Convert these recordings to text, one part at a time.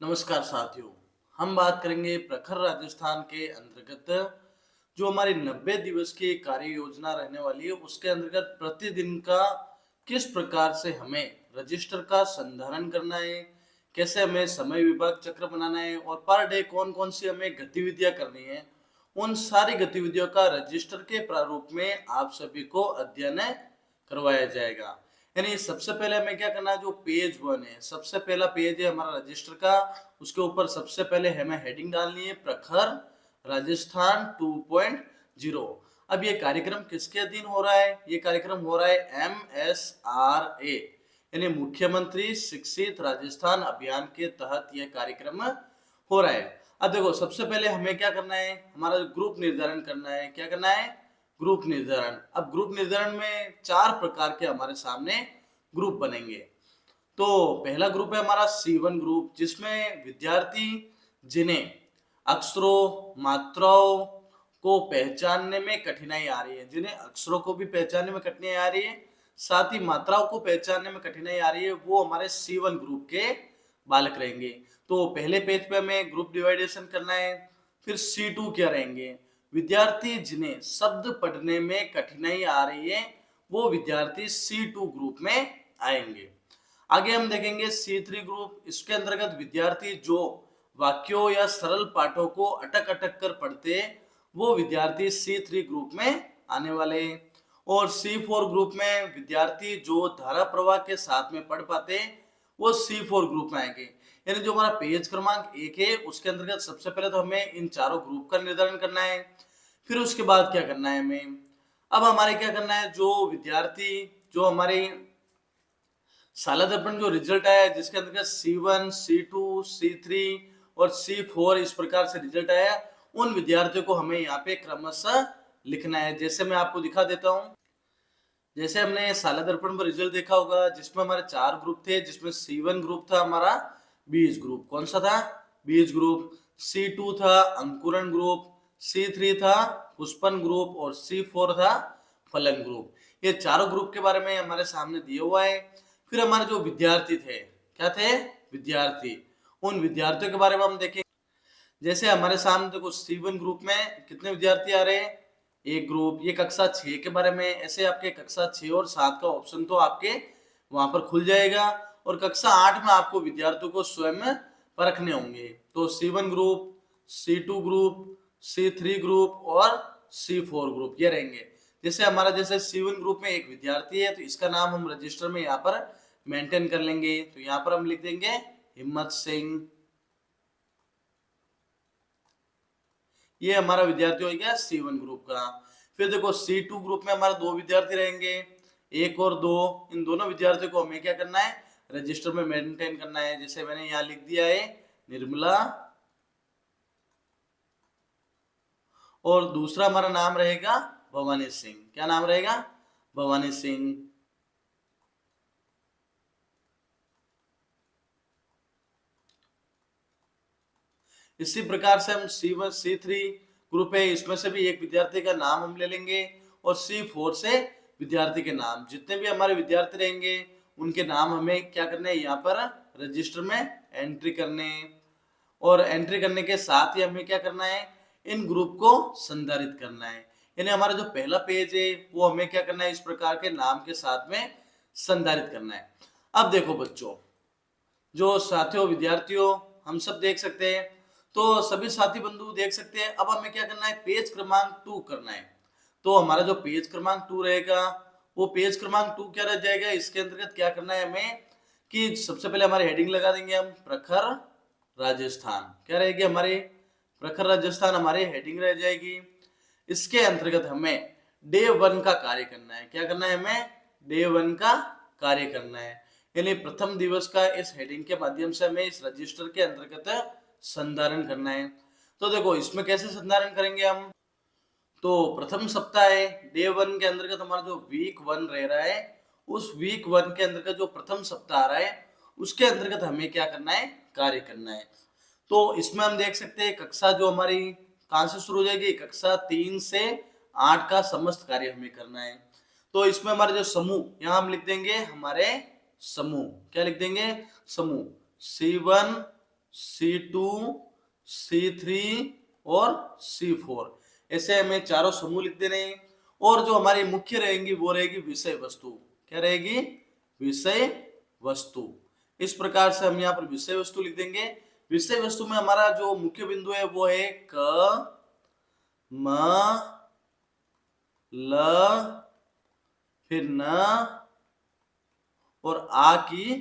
नमस्कार साथियों। हम बात करेंगे प्रखर राजस्थान के अंतर्गत जो हमारी 90 दिवस की कार्य योजना रहने वाली है उसके अंतर्गत प्रतिदिन का किस प्रकार से हमें रजिस्टर का संधारण करना है, कैसे हमें समय विभाग चक्र बनाना है और पर डे कौन कौन सी हमें गतिविधियां करनी है, उन सारी गतिविधियों का रजिस्टर के प्रारूप में आप सभी को अध्ययन करवाया जाएगा। यानी सबसे पहले हमें क्या करना है, जो पेज वन है, सबसे पहला पेज है हमारा रजिस्टर का। उसके ऊपर सबसे पहले हमें हेडिंग डालनी है प्रखर राजस्थान 2.0। अब ये कार्यक्रम किसके अधीन हो रहा है? ये कार्यक्रम हो रहा है MSRA यानी मुख्यमंत्री शिक्षित राजस्थान अभियान के तहत यह कार्यक्रम हो रहा है। अब देखो सबसे पहले हमें क्या करना है, हमारा ग्रुप निर्धारण करना है। क्या करना है? ग्रुप निर्धारण। अब ग्रुप निर्धारण में 4 प्रकार के हमारे सामने ग्रुप बनेंगे। तो पहला ग्रुप है हमारा C1 ग्रुप, जिसमें विद्यार्थी जिन्हें अक्षरों मात्राओं को पहचानने में कठिनाई आ रही है, जिन्हें अक्षरों को भी पहचानने में कठिनाई आ रही है, साथ ही मात्राओं को पहचानने में कठिनाई आ रही है, वो हमारे C1 ग्रुप के बालक रहेंगे। तो पहले पेज पे हमें ग्रुप डिवाइडेशन करना है। फिर C2 क्या रहेंगे? विद्यार्थी जिन्हें शब्द पढ़ने में कठिनाई आ रही है, वो विद्यार्थी C2 ग्रुप में आएंगे। आगे हम देखेंगे C3 ग्रुप। इसके अंतर्गत विद्यार्थी जो वाक्यों या सरल पाठों को अटक अटक कर पढ़ते, वो विद्यार्थी C3 ग्रुप में आने वाले हैं। और C4 ग्रुप में विद्यार्थी जो धारा प्रवाह के साथ में पढ़ पाते, वो C4 ग्रुप में आएंगे। यानी जो हमारा पेज क्रमांक 1 है उसके अंतर्गत सबसे पहले तो हमें इन चारों ग्रुप का निर्धारण करना है। फिर उसके बाद क्या करना है हमें, अब हमारे क्या करना है, जो विद्यार्थी जो हमारे साला दर्पण जो रिजल्ट आया जिसके अंतर्गत C1, C2, C3 और C4 इस प्रकार से रिजल्ट आया, उन विद्यार्थियों को हमें यहाँ पे क्रमशः लिखना है। जैसे मैं आपको दिखा देता हूँ। जैसे हमने साला दर्पण पर रिजल्ट देखा होगा जिसमें हमारे 4 ग्रुप थे, जिसमें C1 ग्रुप था हमारा बीज ग्रुप। कौन सा था? बीज ग्रुप। C2 था अंकुरण ग्रुप, C3 था पुष्पन ग्रुप और C4 था फलन ग्रुप। ये चारों ग्रुप के बारे में हमारे सामने दिया हुआ है। फिर हमारे जो विद्यार्थी थे, क्या थे? विद्यार्थी। उन विद्यार्थियों के बारे में हम देखें। जैसे हमारे सामने देखो C1 ग्रुप में कितने विद्यार्थी आ रहे हैं? एक ग्रुप। ये कक्षा 6 के बारे में, ऐसे आपके कक्षा 6 और 7 का ऑप्शन तो आपके वहां पर खुल जाएगा और कक्षा 8 में आपको विद्यार्थियों को स्वयं परखने होंगे। तो C1 group, C2 group, C3 group और C4 ग्रुप ये रहेंगे। जैसे हमारा जैसे C1 ग्रुप में एक विद्यार्थी है तो इसका नाम हम रजिस्टर में यहाँ पर मेंटेन कर लेंगे। तो यहाँ पर हम लिख देंगे हिम्मत सिंह। ये हमारा विद्यार्थी हो गया C1 ग्रुप का। फिर देखो C2 ग्रुप में हमारे 2 विद्यार्थी रहेंगे, 1 और 2। इन दोनों विद्यार्थियों को हमें क्या करना है? रजिस्टर में मेंटेन करना है। जैसे मैंने यहाँ लिख दिया है निर्मला, और दूसरा हमारा नाम रहेगा भवानी सिंह। क्या नाम रहेगा? भवानी सिंह। इसी प्रकार से हम C1 C3 ग्रुप है, इसमें से भी एक विद्यार्थी का नाम हम ले लेंगे और C4 से विद्यार्थी के नाम। जितने भी हमारे विद्यार्थी रहेंगे उनके नाम हमें क्या करने हैं, यहाँ पर रजिस्टर में एंट्री करने। और एंट्री करने के साथ ही हमें क्या करना है, इन ग्रुप को संधारित करना है। यानी हमारा जो पहला पेज है वो हमें क्या करना है, इस प्रकार के नाम के साथ में संधारित करना है। अब देखो बच्चों, जो साथियों विद्यार्थियों हम सब देख सकते हैं, तो सभी साथी बंधु देख सकते हैं। अब हमें क्या करना है, पेज क्रमांक 2 करना है। तो हमारा जो पेज क्रमांक 2 रहेगा वो पेज क्रमांक 2 क्या रह जाएगा, इसके अंतर्गत क्या करना है हमें कि सबसे पहले हमारी हेडिंग लगा देंगे हम प्रखर राजस्थान। क्या रहेगी हमारे? प्रखर राजस्थान हमारी हेडिंग रह जाएगी। इसके अंतर्गत हमें डे 1 का कार्य करना है। क्या करना है हमें? डे 1 का कार्य करना है। यानी प्रथम दिवस का इस हेडिंग के माध्यम से हमें इस रजिस्टर के अंतर्गत संधारण करना है। तो देखो इसमें कैसे संधारण करेंगे हम, तो प्रथम सप्ताह है, डे 1 के अंतर्गत हमारा जो वीक 1 रह रहा है, उस वीक 1 के अंतर्गत जो प्रथम सप्ताह आ रहा है उसके अंतर्गत हमें क्या करना है, कार्य करना है। तो इसमें हम देख सकते हैं कक्षा जो हमारी कहां से शुरू हो जाएगी, कक्षा 3 से 8 का समस्त कार्य हमें करना है। तो इसमें हमारे जो समूह, यहाँ हम लिख देंगे हमारे समूह। क्या लिख देंगे? समूह। C1 C2, C3 और C4, ऐसे हमें चारों समूह लिख देने हैं। और जो हमारी मुख्य रहेंगी वो रहेगी विषय वस्तु। क्या रहेगी? विषय वस्तु। इस प्रकार से हम यहाँ पर विषय वस्तु लिख देंगे। विषय वस्तु में हमारा जो मुख्य बिंदु है वो है क, म, ल, फिर न और आ की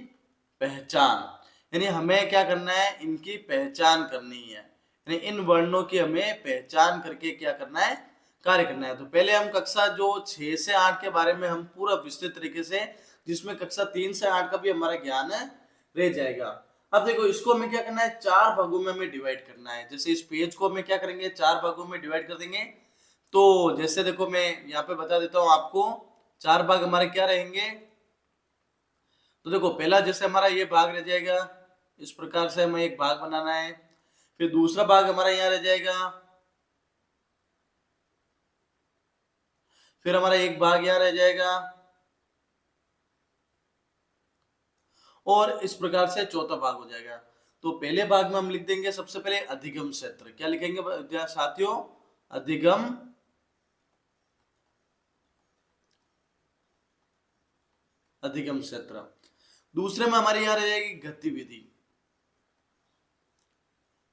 पहचान। यानी हमें क्या करना है? इनकी पहचान करनी है। यानी इन वर्णों की हमें पहचान करके क्या करना है? कार्य करना है। तो पहले हम कक्षा जो 6 से 8 के बारे में हम पूरा विस्तृत तरीके से, जिसमें कक्षा 3 से 8 का भी हमारा ज्ञान है, रह जाएगा। अब देखो इसको हमें क्या करना है? 4 भागों में हमें डिवाइड करना है। जैसे इस पेज को हमें क्या करेंगे? 4 भागों में डिवाइड कर देंगे। तो जैसे देखो मैं यहाँ पे बता देता हूँ आपको, 4 भाग हमारे क्या रहेंगे। तो देखो पहला जैसे हमारा ये भाग रह जाएगा, इस प्रकार से हमें एक भाग बनाना है। फिर दूसरा भाग हमारा यहाँ रह जाएगा, फिर हमारा एक भाग यहाँ रह जाएगा, और इस प्रकार से चौथा भाग हो जाएगा। तो पहले भाग में हम लिख देंगे सबसे पहले अधिगम क्षेत्र। क्या लिखेंगे साथियों? अधिगम अधिगम क्षेत्र। दूसरे में हमारी यहाँ रह जाएगी गतिविधि।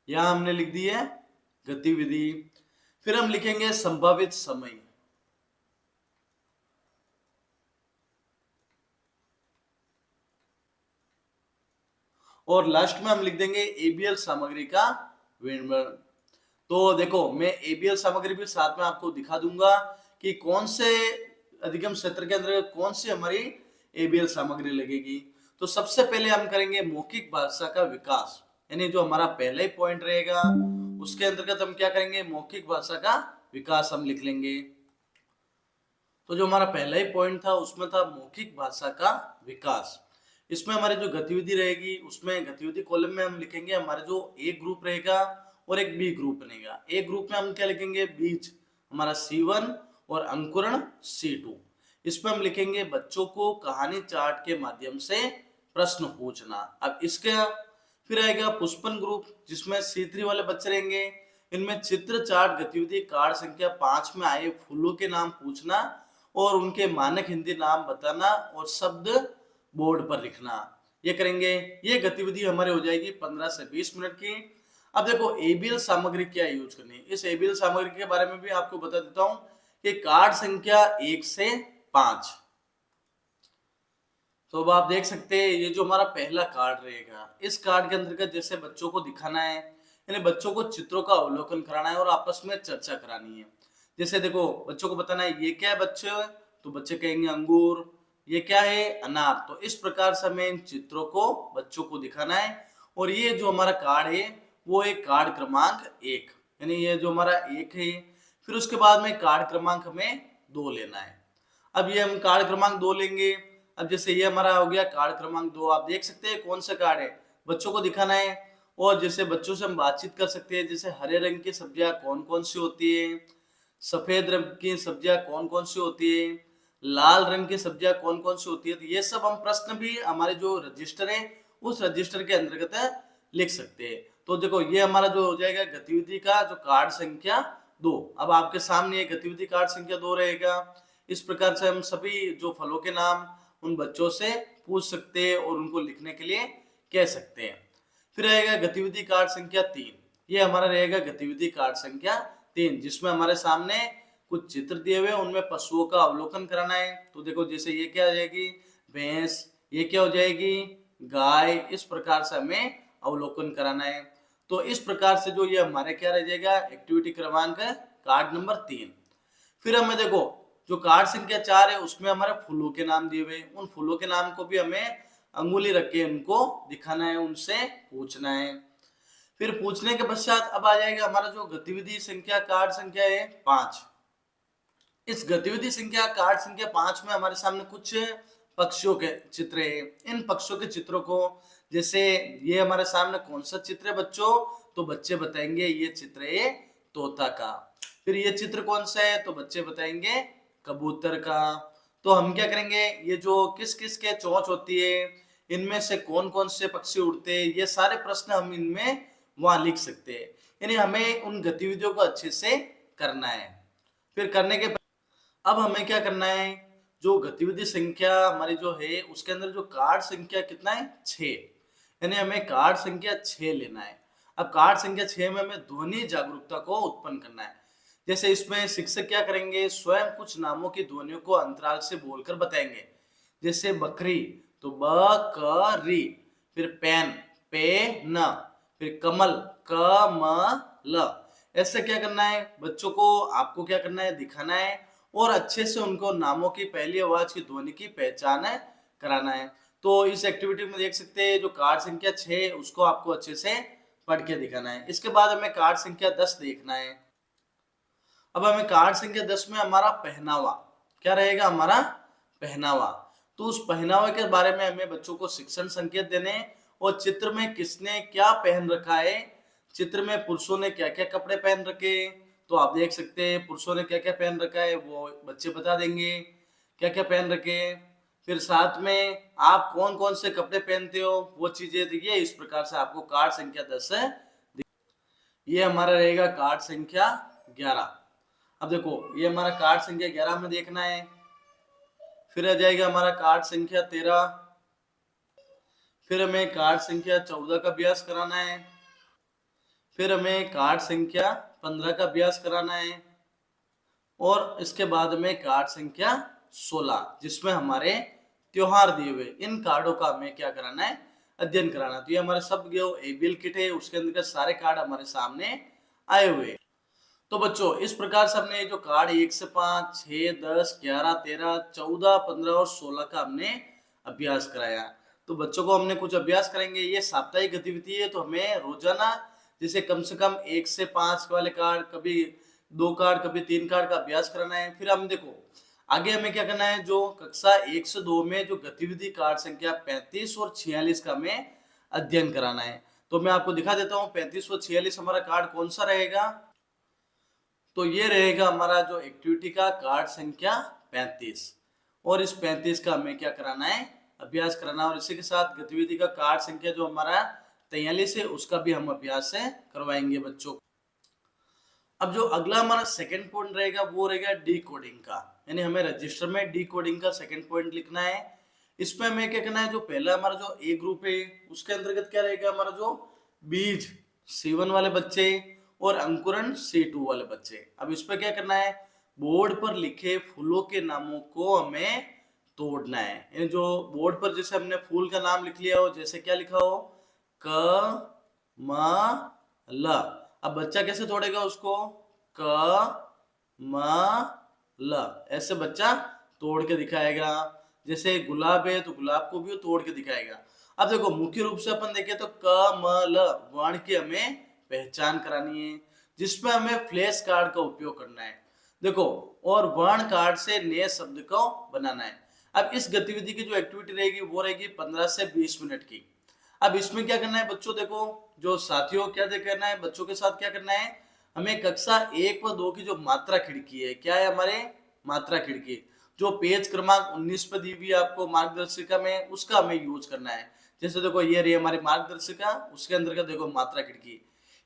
यहां हमने लिख दी है गतिविधि। फिर हम लिखेंगे संभावित समय। और लास्ट में हम लिख देंगे एबीएल सामग्री का विवरण। तो देखो मैं एबीएल सामग्री भी साथ में आपको दिखा दूंगा कि कौन से अधिगम क्षेत्र के अंदर कौन सी हमारी एबीएल सामग्री लगेगी। तो सबसे पहले हम करेंगे मौखिक भाषा का विकास, यानी जो हमारा पहला ही पॉइंट रहेगा उसके अंतर्गत हम क्या करेंगे? मौखिक भाषा का विकास हम लिख लेंगे। तो जो हमारा पहला ही पॉइंट था उसमें था मौखिक भाषा का विकास। इसमें हमारी जो गतिविधि रहेगी उसमें गतिविधि कॉलम में हम लिखेंगे हमारा जो ए ग्रुप रहेगा और एक बी ग्रुप बनेगा। ए ग्रुप में हम क्या लिखेंगे? बीज हमारा C1 और अंकुरण C2। इसमें हम लिखेंगे बच्चों को कहानी चार्ट के माध्यम से प्रश्न पूछना। अब इसका फिर आएगा पुष्पन ग्रुप, जिसमें C3 वाले बच्चे रहेंगे। इनमें चित्र चार्ट गतिविधि कार्ड संख्या 5 में आए फूलों के नाम पूछना और उनके मानक हिंदी नाम बताना और शब्द बोर्ड पर लिखना। ये करेंगे। ये गतिविधि हमारे हो जाएगी 15 से 20 मिनट की। अब देखो एबीएल सामग्री क्या यूज करनी है। इस एबीएल सामग्री के बारे में भी आपको बता देता हूं कि कार्ड संख्या 1 से 5। तो अब आप देख सकते हैं ये जो हमारा पहला कार्ड रहेगा, इस कार्ड के अंतर्गत जैसे बच्चों को दिखाना है, यानी बच्चों को चित्रों का अवलोकन कराना है और आपस में चर्चा करानी है। जैसे देखो बच्चों को बताना है ये क्या है बच्चे, तो बच्चे कहेंगे अंगूर। ये क्या है? अनार। तो इस प्रकार से हमें इन चित्रों को बच्चों को दिखाना है। और ये जो हमारा कार्ड है वो है कार्ड क्रमांक 1, यानी ये जो हमारा 1 है। फिर उसके बाद में कार्ड क्रमांक हमें 2 लेना है। अब ये हम कार्ड क्रमांक 2 लेंगे। अब जैसे ये हमारा हो गया कार्ड क्रमांक 2। आप देख सकते हैं कौन सा कार्ड है, बच्चों को दिखाना है। और जैसे बच्चों से हम बातचीत कर सकते हैं, जैसे हरे रंग की सब्जियां कौन कौन सी होती है, सफेद रंग की सब्जियां कौन कौन सी होती है, लाल रंग की सब्जियां कौन कौन सी होती है। तो ये सब हम प्रश्न भी हमारे जो रजिस्टर है उस रजिस्टर के अंतर्गत लिख सकते हैं। तो देखो ये हमारा जो हो जाएगा गतिविधि का जो कार्ड संख्या 2। अब आपके सामने गतिविधि कार्ड संख्या 2 रहेगा। इस प्रकार से हम सभी जो फलों के नाम उन बच्चों से पूछ सकते हैं और उनको लिखने के लिए कह सकते हैं। फिर रहेगा गतिविधि कार्ड संख्या 3। ये हमारा रहेगा गतिविधि कार्ड संख्या 3, जिसमें हमारे सामने कुछ चित्र दिए हुए हैं, उनमें पशुओं का अवलोकन कराना है। तो देखो जैसे ये क्या हो जाएगी? भैंस। ये क्या हो जाएगी? गाय। इस प्रकार से हमें अवलोकन कराना है। तो इस प्रकार से जो ये हमारे क्या रह जाएगा? एक्टिविटी क्रमांक कार्ड नंबर 3। फिर हमें देखो जो कार्ड संख्या 4 है उसमें हमारे फूलों के नाम दिए हुए, उन फूलों के नाम को भी हमें अंगुली रख के उनको दिखाना है, उनसे पूछना है। फिर पूछने के पश्चात अब आ जाएगा हमारा जो गतिविधि संख्या कार्ड संख्या है 5। इस गतिविधि संख्या कार्ड संख्या 5 में हमारे सामने कुछ पक्षियों के चित्र है। इन पक्षियों के चित्रों को, जैसे ये हमारे सामने कौन सा चित्र है बच्चों, तो बच्चे बताएंगे ये चित्र है तोता का। फिर ये चित्र कौन सा है, तो बच्चे बताएंगे कबूतर का। तो हम क्या करेंगे, ये जो किस किस के चोंच होती है इनमें से कौन कौन से पक्षी उड़ते हैं, ये सारे प्रश्न हम इनमें वहां लिख सकते हैं। यानी हमें उन गतिविधियों को अच्छे से करना है। फिर करने के अब हमें क्या करना है, जो गतिविधि संख्या हमारी जो है उसके अंदर जो कार्ड संख्या कितना है, 6। यानी हमें कार्ड संख्या 6 लेना है। अब कार्ड संख्या 6 में हमें ध्वनि जागरूकता को उत्पन्न करना है। जैसे इसमें शिक्षक क्या करेंगे, स्वयं कुछ नामों की ध्वनियों को अंतराल से बोलकर बताएंगे। जैसे बकरी तो बकरी, फिर पेन पे न, फिर कमल कमल। ऐसे क्या करना है बच्चों को, आपको क्या करना है, दिखाना है और अच्छे से उनको नामों की पहली आवाज की ध्वनि की पहचान कराना है। तो इस एक्टिविटी में देख सकते हैं जो कार्ड संख्या 6 उसको आपको अच्छे से पढ़ के दिखाना है। इसके बाद हमें कार्ड संख्या 10 देखना है। अब हमें कार्ड संख्या 10 में हमारा पहनावा क्या रहेगा, हमारा पहनावा। तो उस पहनावे के बारे में हमें बच्चों को शिक्षण संकेत देने और चित्र में किसने क्या पहन रखा है, चित्र में पुरुषों ने क्या क्या कपड़े पहन रखे, तो आप देख सकते हैं पुरुषों ने क्या क्या पहन रखा है वो बच्चे बता देंगे क्या क्या पहन रखे हैं। फिर साथ में आप कौन कौन से कपड़े पहनते हो वो चीजें देखिए। इस प्रकार से आपको कार्ड संख्या 10 है, ये हमारा रहेगा कार्ड संख्या 11। अब देखो ये हमारा कार्ड संख्या 11 में देखना है। फिर आ जाएगा हमारा कार्ड संख्या 13। फिर हमें कार्ड संख्या 14 का अभ्यास कराना है। फिर हमें कार्ड संख्या 15 का अभ्यास कराना है और इसके बाद में कार्ड संख्या 16 जिसमें हमारे त्योहार दिए हुए, इन कार्डों का हमें क्या कराना है, अध्ययन कराना। तो ये हमारे सब जो एबीएल किट है उसके अंदर सारे कार्ड हमारे सामने आए हुए। तो बच्चों इस प्रकार से हमने जो कार्ड 1 से 5, 6, 10, 11, 13, 14, 15 और 16 का हमने अभ्यास कराया। तो बच्चों को हमने कुछ अभ्यास करेंगे, ये साप्ताहिक गतिविधि है तो हमें रोजाना जैसे कम से कम 1 से 5 वाले कार्ड, कभी 2 कार्ड, कभी 3 कार्ड का अभ्यास कराना है। फिर हम देखो आगे हमें क्या करना है, जो कक्षा 1 से 2 में जो गतिविधि कार्ड संख्या 35 और 46 का हमें अध्ययन कराना है। तो मैं आपको दिखा देता हूँ 35 और 46 हमारा कार्ड कौन सा रहेगा। तो ये रहेगा हमारा जो एक्टिविटी का कार्ड संख्या 35 और इस 35 का हमें क्या कराना है, अभ्यास कराना। और इसी के साथ गतिविधि का कार्ड संख्या जो हमारा 43 है उसका भी हम अभ्यास से करवाएंगे बच्चों को। अब जो अगला हमारा सेकंड पॉइंट रहेगा वो रहेगा डी कोडिंग का, यानी हमें रजिस्टर में डी कोडिंग का सेकंड पॉइंट लिखना है। इसमें हमें क्या करना है, जो पहला हमारा जो ए ग्रुप है उसके अंतर्गत क्या रहेगा, हमारा जो बीज C1 वाले बच्चे और अंकुरण C2 वाले बच्चे। अब इस पर क्या करना है, बोर्ड पर लिखे फूलों के नामों को हमें तोड़ना है। यानी जो बोर्ड पर जैसे हमने फूल का नाम लिख लिया हो, जैसे क्या लिखा हो क म ल, अब बच्चा कैसे तोड़ेगा उसको, क म ल, ऐसे बच्चा तोड़ के दिखाएगा। जैसे गुलाब है तो गुलाब को भी वो तोड़ के दिखाएगा। अब देखो मुख्य रूप से अपन देखें तो क म ल वर्ण की हमें पहचान करानी है, जिसमें हमें फ्लैश कार्ड का उपयोग करना है। देखो और वर्ण कार्ड से नए शब्द को बनाना है। अब इस गतिविधि की जो एक्टिविटी रहेगी वो रहेगी 15 से 20 मिनट की। अब इसमें क्या करना है बच्चों, देखो जो साथियों क्या करना है बच्चों के साथ क्या करना है, हमें कक्षा 1 व 2 की जो मात्रा खिड़की है, क्या है हमारे मात्रा खिड़की, जो पेज क्रमांक 19 पर दी हुई है आपको मार्गदर्शिका में, उसका हमें यूज करना है। जैसे देखो ये रही हमारी मार्गदर्शिका, उसके अंदर का देखो मात्रा खिड़की,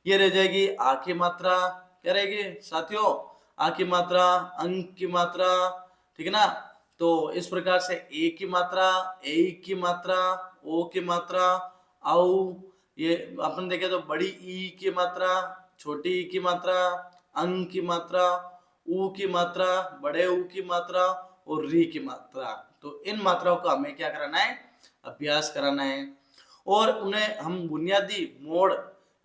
ये रह जाएगी आ की मात्रा, क्या रहेगी साथियों, आ की मात्रा, अंक की मात्रा, ठीक है ना। तो इस प्रकार से ए की मात्रा, ए की मात्रा, ओ की मात्रा, औ, ये अपन देखे तो बड़ी ई की मात्रा, छोटी ई की मात्रा, अंग की मात्रा, ऊ की मात्रा, बड़े ऊ की मात्रा और री की मात्रा। तो इन मात्राओं का हमें क्या कराना है, अभ्यास कराना है। और उन्हें हम बुनियादी मोड़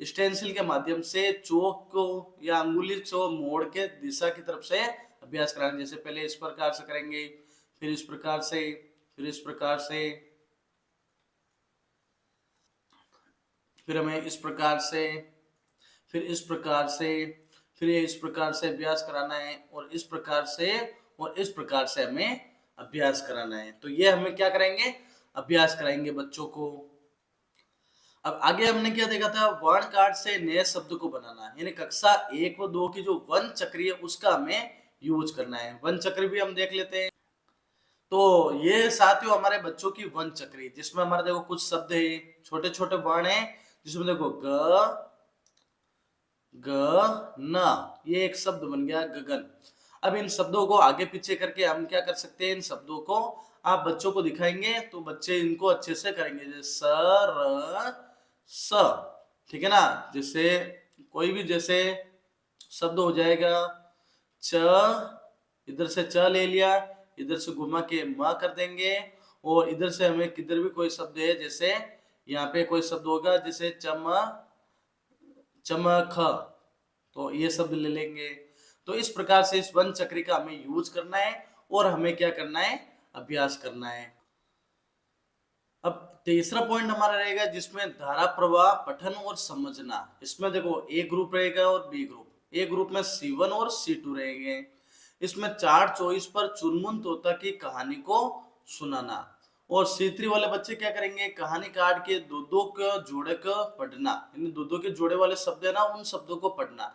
स्टेंसिल के माध्यम से चौक को या अंगुली को मोड़ के दिशा की तरफ से अभ्यास कराना। जैसे पहले इस प्रकार से करेंगे, फिर इस प्रकार से, फिर इस प्रकार से, फिर हमें इस प्रकार से, फिर इस प्रकार से, फिर इस प्रकार से अभ्यास कराना है और इस प्रकार से और इस प्रकार से हमें अभ्यास कराना है। तो ये हमें क्या करेंगे, अभ्यास कराएंगे बच्चों को। अब आगे हमने क्या देखा था, वर्ण कार्ड से नए शब्द को बनाना, यानी कक्षा 1 व 2 की जो वन चक्री है उसका हमें यूज करना है। वन चक्र भी हम देख लेते हैं। तो ये साथियों हमारे बच्चों की वन चक्री, जिसमें हमारे देखो कुछ शब्द है, छोटे छोटे वर्ण है, जिसमें देखो ग ग न, ये एक शब्द बन गया गगन। अब इन शब्दों को आगे पीछे करके हम क्या कर सकते हैं, इन शब्दों को आप बच्चों को दिखाएंगे तो बच्चे इनको अच्छे से करेंगे, जैसे स र स, ठीक है ना। जैसे कोई भी जैसे शब्द हो जाएगा, च, इधर से च ले लिया, इधर से घुमा के म कर देंगे, और इधर से हमें किधर भी कोई शब्द है, जैसे यहाँ पे कोई शब्द होगा जैसे चमख, तो ये शब्द ले लेंगे। तो इस प्रकार से इस वन चक्री का हमें यूज करना है, और हमें क्या करना है, अभ्यास करना है। अब तीसरा पॉइंट हमारा रहेगा जिसमें धारा प्रवाह पठन और समझना। इसमें देखो ए ग्रुप रहेगा और बी ग्रुप। ए ग्रुप में C1 और C2 रहेंगे। इसमें 4 चॉइस पर चुनमुन तोता की कहानी को सुनाना, और C3 वाले बच्चे क्या करेंगे, कहानी काट के दो दो के जोड़े को पढ़ना, यानी दो दो के जोड़े वाले शब्द है ना, उन शब्दों को पढ़ना।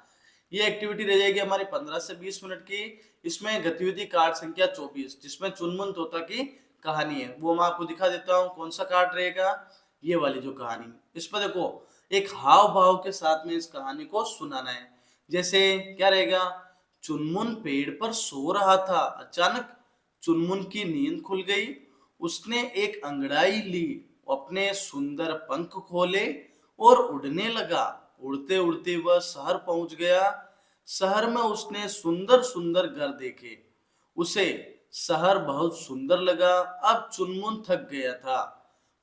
ये एक्टिविटी रह जाएगी हमारी 15 से 20 मिनट की। इसमें गतिविधि कार्ड संख्या 24, जिसमें चुनमुन तोता की कहानी है, वो मैं आपको दिखा देता हूँ। कौन सा कार्ड रहेगा, ये वाली जो कहानी। इस पर देखो एक हाव भाव के साथ में इस कहानी को सुनाना है। जैसे क्या रहेगा, चुनमुन पेड़ पर सो रहा था, अचानक चुनमुन की नींद खुल गई, उसने एक अंगड़ाई ली, अपने सुंदर पंख खोले और उड़ने लगा। उड़ते उड़ते वह शहर पहुंच गया। शहर में उसने सुंदर सुंदर घर देखे, उसे शहर बहुत सुंदर लगा। अब चुनमुन थक गया था,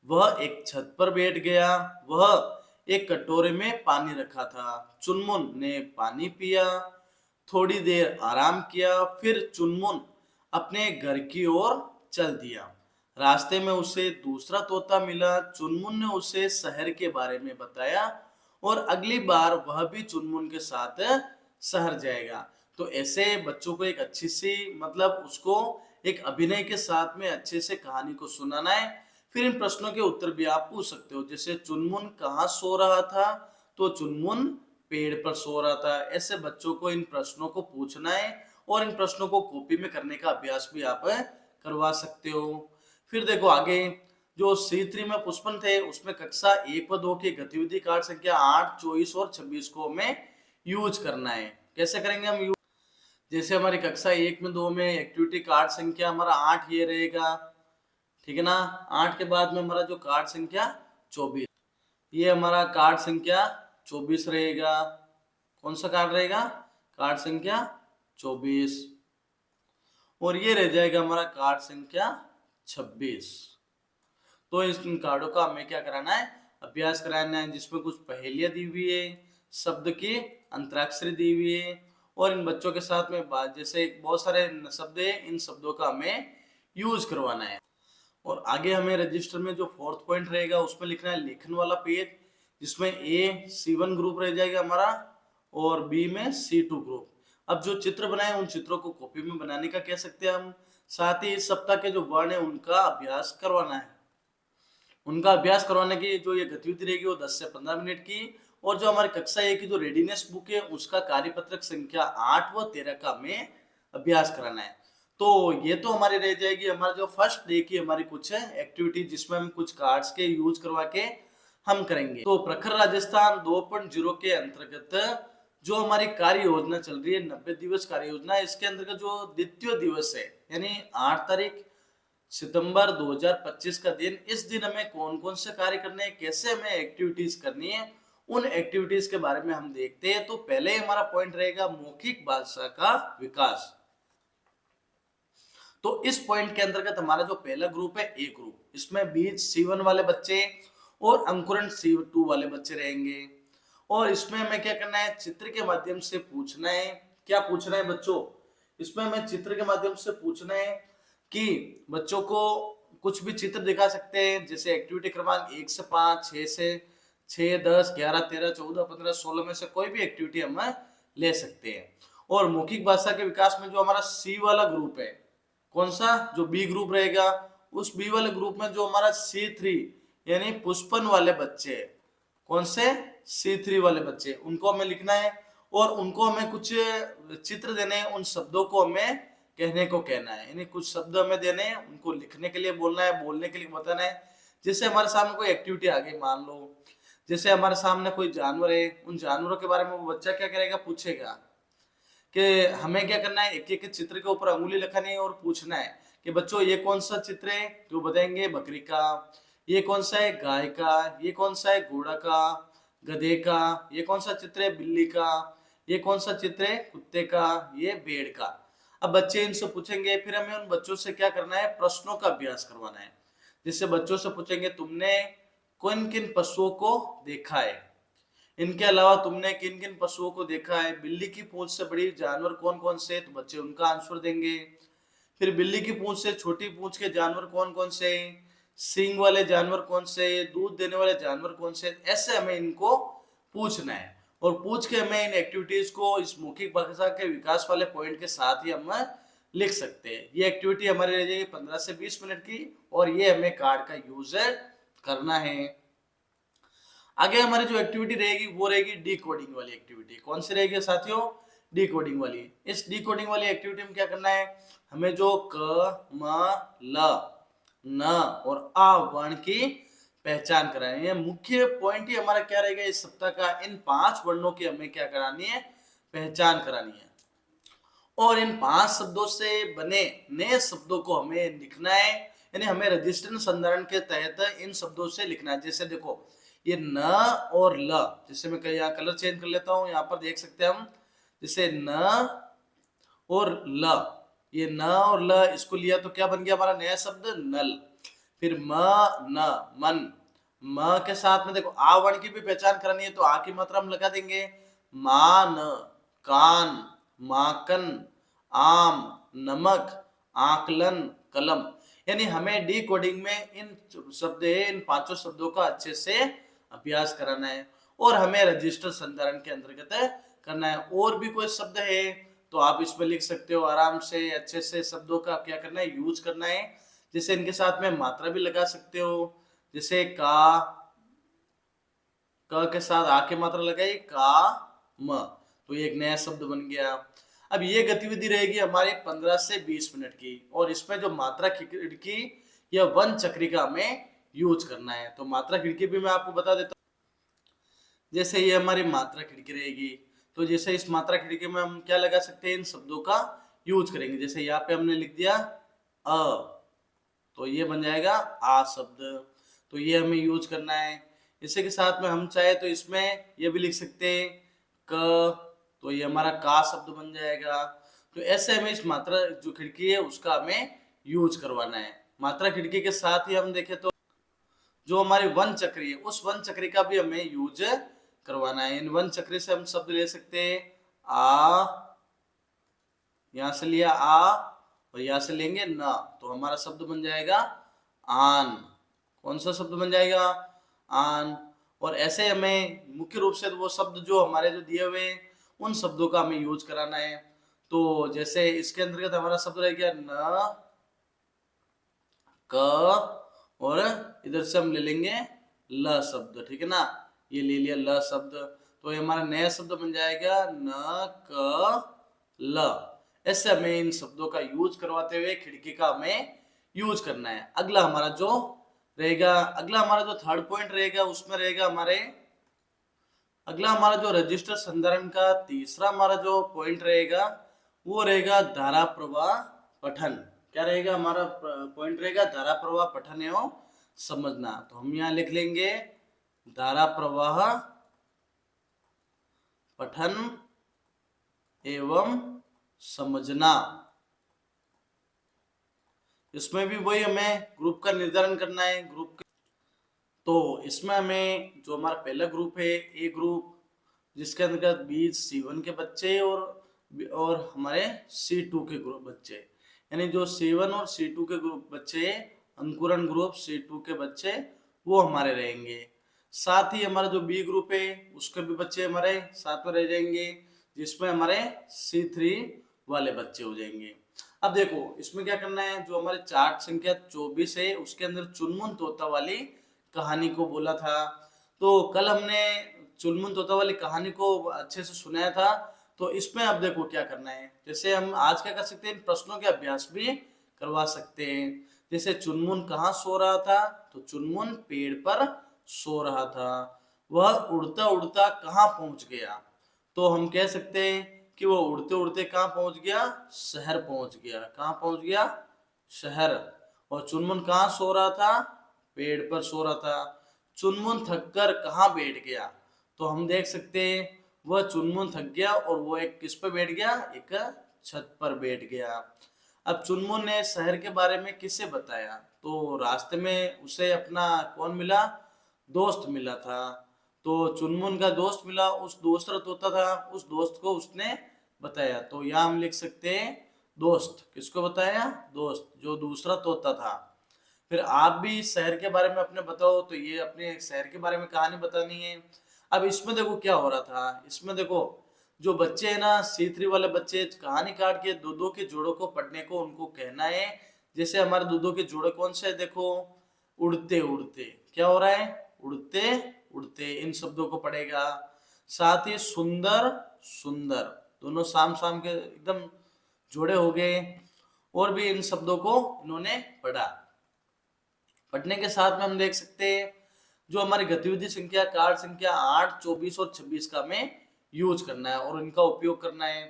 वह एक छत पर बैठ गया। वह एक कटोरे में पानी रखा था। चुनमुन ने पानी पिया, थोड़ी देर आराम किया, फिर चुनमुन अपने घर की ओर चल दिया। रास्ते में उसे दूसरा तोता मिला। चुनमुन ने उसे शहर के बारे में बताया, और अगली बार वह भी चुनमुन के साथ शहर जाएगा। तो ऐसे बच्चों को एक अच्छी सी, मतलब उसको एक अभिनय के साथ में अच्छे से कहानी को सुनाना है। फिर इन प्रश्नों के उत्तर भी आप पूछ सकते हो, जैसे चुनमुन कहाँ सो रहा था, तो चुनमुन पेड़ पर सो रहा था। ऐसे बच्चों को इन प्रश्नों को पूछना है, और इन प्रश्नों को कॉपी में करने का अभ्यास भी आप करवा सकते हो। फिर देखो आगे जो C3 में पुष्पन थे, उसमें कक्षा 1 व 2 की गतिविधि कार्ड संख्या 8, 24 और 26 को हमें यूज करना है। कैसे करेंगे हम यूज, जैसे हमारी कक्षा 1 में 2 में एक्टिविटी कार्ड संख्या हमारा 8 ये रहेगा, ठीक है ना। 8 के बाद में हमारा जो कार्ड संख्या 24, ये हमारा कार्ड संख्या 24 रहेगा। कौन सा कार्ड रहेगा, कार्ड संख्या 24, और ये रह जाएगा हमारा कार्ड संख्या 26। तो इस कार्डों का हमें क्या कराना है, अभ्यास कराना है, जिसमें कुछ पहेलियां दी हुई है, शब्द की अंतराक्षरी दी हुई है, और इन बच्चों के साथ में बात, जैसे बहुत सारे शब्द है, इन शब्दों का हमें यूज करवाना है। और आगे हमें रजिस्टर में जो 4th पॉइंट रहेगा, उसमें लिखना है लेखन वाला पेज, जिसमें ए C1 ग्रुप रह जाएगा हमारा, और बी में C2 ग्रुप। अब जो चित्र बनाए उन चित्रों को कॉपी में बनाने का कह सकते हैं हम। साथ ही इस सप्ताह के जो वर्ण है उनका अभ्यास करवाना है। उनका अभ्यास करवाने की जो ये गतिविधि रहेगी वो 10 से 15 मिनट की, और जो हमारी कक्षा 1 की जो रेडीनेस बुक है उसका कार्यपत्रक संख्या 8 व 13 का हमें अभ्यास कराना है। तो ये तो हमारी रह जाएगी हमारा जो फर्स्ट डे की हमारी कुछ एक्टिविटी, जिसमें हम कुछ कार्ड्स के यूज करवा के हम करेंगे। तो प्रखर राजस्थान 2.0 के अंतर्गत जो हमारी कार्य योजना चल रही है, 90 दिवस कार्य योजना, इसके अंतर्गत जो द्वितीय दिवस है, यानी 8 तारीख सितंबर 2025 का दिन, इस दिन हमें कौन कौन से कार्य करने हैं, कैसे हमें एक्टिविटीज करनी है, उन एक्टिविटीज के बारे में हम देखते हैं। तो पहले हमारा पॉइंट रहेगा मौखिक भाषा का विकास। तो इस पॉइंट के अंतर्गत हमारा जो पहला ग्रुप है ए ग्रुप, इसमें बीज C1 वाले बच्चे और अंकुरण C2 वाले बच्चे रहेंगे। और इसमें हमें क्या करना है, चित्र के माध्यम से पूछना है। क्या पूछना है बच्चों, इसमें हमें चित्र के माध्यम से पूछना है कि बच्चों को कुछ भी चित्र दिखा सकते हैं, जैसे एक्टिविटी क्रमांक 1 से 5, 6 से 6, 10, 11, 13, 14, 15, 16 में से कोई भी एक्टिविटी हम ले सकते हैं। और मौखिक भाषा के विकास में जो हमारा C वाला ग्रुप है, कौन सा, जो बी ग्रुप रहेगा, उस बी वाले ग्रुप में जो हमारा C3 यानी पुष्पन वाले बच्चे, कौन से, C3 वाले बच्चे, उनको हमें लिखना है, और उनको हमें कुछ चित्र देने हैं, उन शब्दों को हमें कहने को कहना है, यानी कुछ शब्द हमें देने हैं, उनको लिखने के लिए बोलना है, बोलने के लिए बताना है। जैसे हमारे सामने कोई एक्टिविटी आ गई, मान लो जैसे हमारे सामने कोई जानवर है, उन जानवरों के बारे में वो बच्चा क्या करेगा, पूछेगा कि हमें क्या करना है, एक एक चित्र के ऊपर अंगुली लगानी है और पूछना है कि बच्चों ये कौन सा चित्र है, तो बताएंगे बकरी का, ये कौन सा है गाय का, ये कौन सा है घोड़ा का, गधे का, ये कौन सा चित्र है बिल्ली का, ये कौन सा चित्र है कुत्ते का, ये भेड़ का। अब बच्चे इनसे पूछेंगे, फिर हमें उन बच्चों से क्या करना है, प्रश्नों का अभ्यास करवाना है। जिससे बच्चों से पूछेंगे तुमने किन किन पशुओं को देखा है, इनके अलावा तुमने किन किन पशुओं को देखा है, बिल्ली की पूंछ से बड़ी जानवर कौन कौन से, तो बच्चे उनका आंसर देंगे। फिर बिल्ली की पूंछ से छोटी पूंछ के जानवर कौन कौन से, सींग वाले जानवर कौन से, दूध देने वाले जानवर कौन से, ऐसे हमें इनको पूछना है। और पूछ के हमें इन एक्टिविटीज को इस मौखिक भाषा के विकास वाले पॉइंट के साथ ही हम लिख सकते हैं। ये एक्टिविटी हमारी रह जाएगी 15 से 20 मिनट की, और ये हमें कार्ड का यूज करना है। आगे हमारी जो एक्टिविटी रहेगी वो रहेगी डी कोडिंग वाली एक्टिविटी। कौन सी रहेगी साथियों, डी कोडिंग वाली। इस डी कोडिंग वाली एक्टिविटी में क्या करना है, हमें जो क म ल न और आ वर्ण की पहचान करानी है। मुख्य पॉइंट ही हमारा क्या रहेगा इस सप्ताह का, इन 5 वर्णों की हमें क्या करानी है, पहचान करानी है। और इन 5 शब्दों से बने नए शब्दों को हमें लिखना है, यानी हमें रजिस्टर संधारण के तहत इन शब्दों से लिखना है। जैसे देखो ये न और ल, जैसे मैं यहाँ कलर चेंज कर लेता हूँ, यहाँ पर देख सकते हैं हम, जैसे न और ल, ये न और ल इसको लिया तो क्या बन गया हमारा नया शब्द नल। फिर म न मन, म के साथ में देखो आ वर्ण की भी पहचान करानी है, तो आ की मात्रा हम लगा देंगे, मान, कान, माकन, आम, नमक, आकलन, कलम। यानी हमें डी कोडिंग में इन शब्द इन 5 शब्दों का अच्छे से अभ्यास कराना है और हमें रजिस्टर संधारण के अंतर्गत करना है। और भी कोई शब्द है तो आप इसमें लिख सकते हो आराम से, अच्छे से शब्दों का क्या करना है, यूज करना है। जैसे इनके साथ में मात्रा भी लगा सकते हो, जैसे क के साथ आ की मात्रा लगाई का म, तो ये एक नया शब्द बन गया। अब ये गतिविधि रहेगी हमारी 15 से 20 मिनट की, और इसमें जो मात्रा खिड़की या वन चक्रिका हमें यूज करना है। तो मात्रा खिड़की भी मैं आपको बता देता हूँ। जैसे ये हमारी मात्रा खिड़की रहेगी, तो जैसे इस मात्रा खिड़की में हम क्या लगा सकते हैं, इन शब्दों का यूज करेंगे। जैसे यहाँ पे हमने लिख दिया अ, तो ये बन जाएगा आ शब्द, तो ये हमें यूज करना है। इसी के साथ में हम चाहे तो इसमें ये भी लिख सकते हैं क, तो ये हमारा का शब्द बन जाएगा। तो ऐसे हमें इस मात्रा जो खिड़की है उसका हमें यूज करवाना है। मात्रा खिड़की के साथ ही हम देखें तो जो हमारी वन चक्री है उस वन चक्री का भी हमें यूज करवाना है। इन वन चक्री से हम शब्द ले सकते हैं आ, यहां से लिया आ और यहां से लेंगे न, तो हमारा शब्द बन जाएगा आन। कौन सा शब्द बन जाएगा, आन। और ऐसे हमें मुख्य रूप से वो शब्द जो हमारे जो दिए हुए हैं उन शब्दों का हमें यूज कराना है। तो जैसे इसके अंतर्गत हमारा शब्द रह गया न, क, और इधर से हम ले लेंगे ल शब्द, ठीक है ना, ये ले लिया ल शब्द, तो ये हमारा नया शब्द बन जाएगा न क ल। ऐसे हमें इन शब्दों का यूज करवाते हुए खिड़की का हमें यूज करना है। अगला हमारा जो थर्ड पॉइंट रहेगा उसमें रहेगा अगला हमारा जो रजिस्टर संधारण का तीसरा हमारा जो पॉइंट रहेगा वो रहेगा धारा प्रवाह पठन। क्या रहेगा हमारा पॉइंट रहेगा, धारा प्रवाह पठन एवं समझना। तो हम यहाँ लिख लेंगे धारा प्रवाह पठन एवं समझना। इसमें भी वही हमें ग्रुप का निर्धारण करना है। तो इसमें हमें जो हमारा पहला ग्रुप है ए ग्रुप, जिसके अंतर्गत बीज C1 के बच्चे और हमारे C2 के ग्रुप बच्चे, यानी जो C1 और C2 के ग्रुप बच्चे, अंकुरण ग्रुप C2 के बच्चे वो हमारे रहेंगे। साथ ही हमारा जो बी ग्रुप है उसके भी बच्चे हमारे साथ में रह जाएंगे, जिसमें हमारे C3 वाले बच्चे हो जाएंगे। अब देखो इसमें क्या करना है, जो हमारे चार्ट संख्या 24 है उसके अंदर चुनमुन तोता वाली कहानी को बोला था। तो कल हमने चुनमुन तोता वाली कहानी को अच्छे से सुनाया था, तो इसमें अब देखो क्या करना है, जैसे हम आज क्या कर सकते हैं, इन प्रश्नों के अभ्यास भी करवा सकते हैं। जैसे चुनमुन कहाँ सो रहा था, तो चुनमुन पेड़ पर सो रहा था। वह उड़ता उड़ता कहाँ पहुंच गया, तो हम कह सकते हैं कि वो उड़ते उड़ते कहाँ पहुंच गया, शहर पहुंच गया। कहाँ पहुंच गया, शहर। और चुनमुन कहाँ सो रहा था, पेड़ पर सो रहा था। चुनमुन थक कर कहाँ बैठ गया, तो हम देख सकते हैं वह चुनमुन थक गया और वो एक किस पर बैठ गया, एक छत पर बैठ गया। अब चुनमुन ने शहर के बारे में किसे बताया, तो रास्ते में उसे अपना कौन मिला, दोस्त मिला था। तो चुनमुन का दोस्त मिला, उस दूसरा तोता था, उस दोस्त को उसने बताया। तो यहाँ हम लिख सकते हैं दोस्त, किसको बताया, दोस्त, जो दूसरा तोता था। फिर आप भी शहर के बारे में अपने बताओ, तो ये अपने शहर के बारे में कहानी बतानी है। अब इसमें देखो क्या हो रहा था, इसमें देखो जो बच्चे हैं ना, C3 वाले बच्चे कहानी काट के दो दो के जोड़ों को पढ़ने को उनको कहना है। जैसे हमारे दो दो के जोड़े कौन से है, देखो उड़ते उड़ते, क्या हो रहा है, उड़ते उड़ते, इन शब्दों को पढ़ेगा। साथ ही सुंदर सुंदर, दोनों साम साम के एकदम जोड़े हो गए। और भी इन शब्दों को इन्होंने पढ़ा। पढ़ने के साथ में हम देख सकते हैं जो हमारी गतिविधि संख्या कार्ड संख्या 8, 24 और 26 का हमें यूज करना है और इनका उपयोग करना है।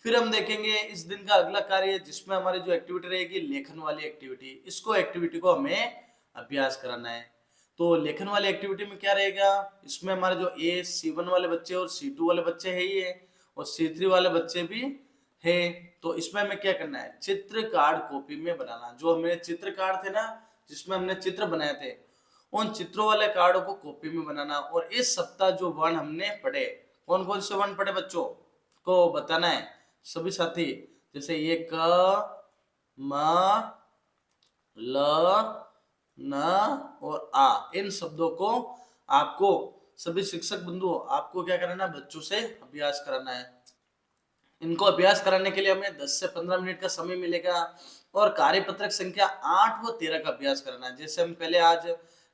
फिर हम देखेंगे इस दिन का अगला कार्य जिसमें हमारी जो एक्टिविटी रहेगी लेखन वाली एक्टिविटी, इसको एक्टिविटी को हमें अभ्यास कराना है। तो लेखन वाली एक्टिविटी में क्या रहेगा, इसमें हमारे जो C1 वाले बच्चे और C2 वाले बच्चे है ही है और C3 वाले बच्चे भी है। तो इसमें हमें क्या करना है, चित्र कार्ड कॉपी में बनाना। जो हमें चित्र कार्ड थे ना, जिसमें हमने चित्र बनाए थे, उन चित्रों वाले कार्डों को कॉपी में बनाना। और इस सप्ताह जो वर्ण हमने पढ़े, कौन कौन से वर्ण पढ़े बच्चों को बताना है सभी साथी। जैसे ये क, म, ल, न और आ, इन शब्दों को आपको सभी शिक्षक बंधु आपको क्या करना है, बच्चों से अभ्यास कराना है। इनको अभ्यास कराने के लिए हमें 10 से 15 मिनट का समय मिलेगा और कार्यपत्रक संख्या 8 व 13 का अभ्यास करना है। जैसे हम पहले आज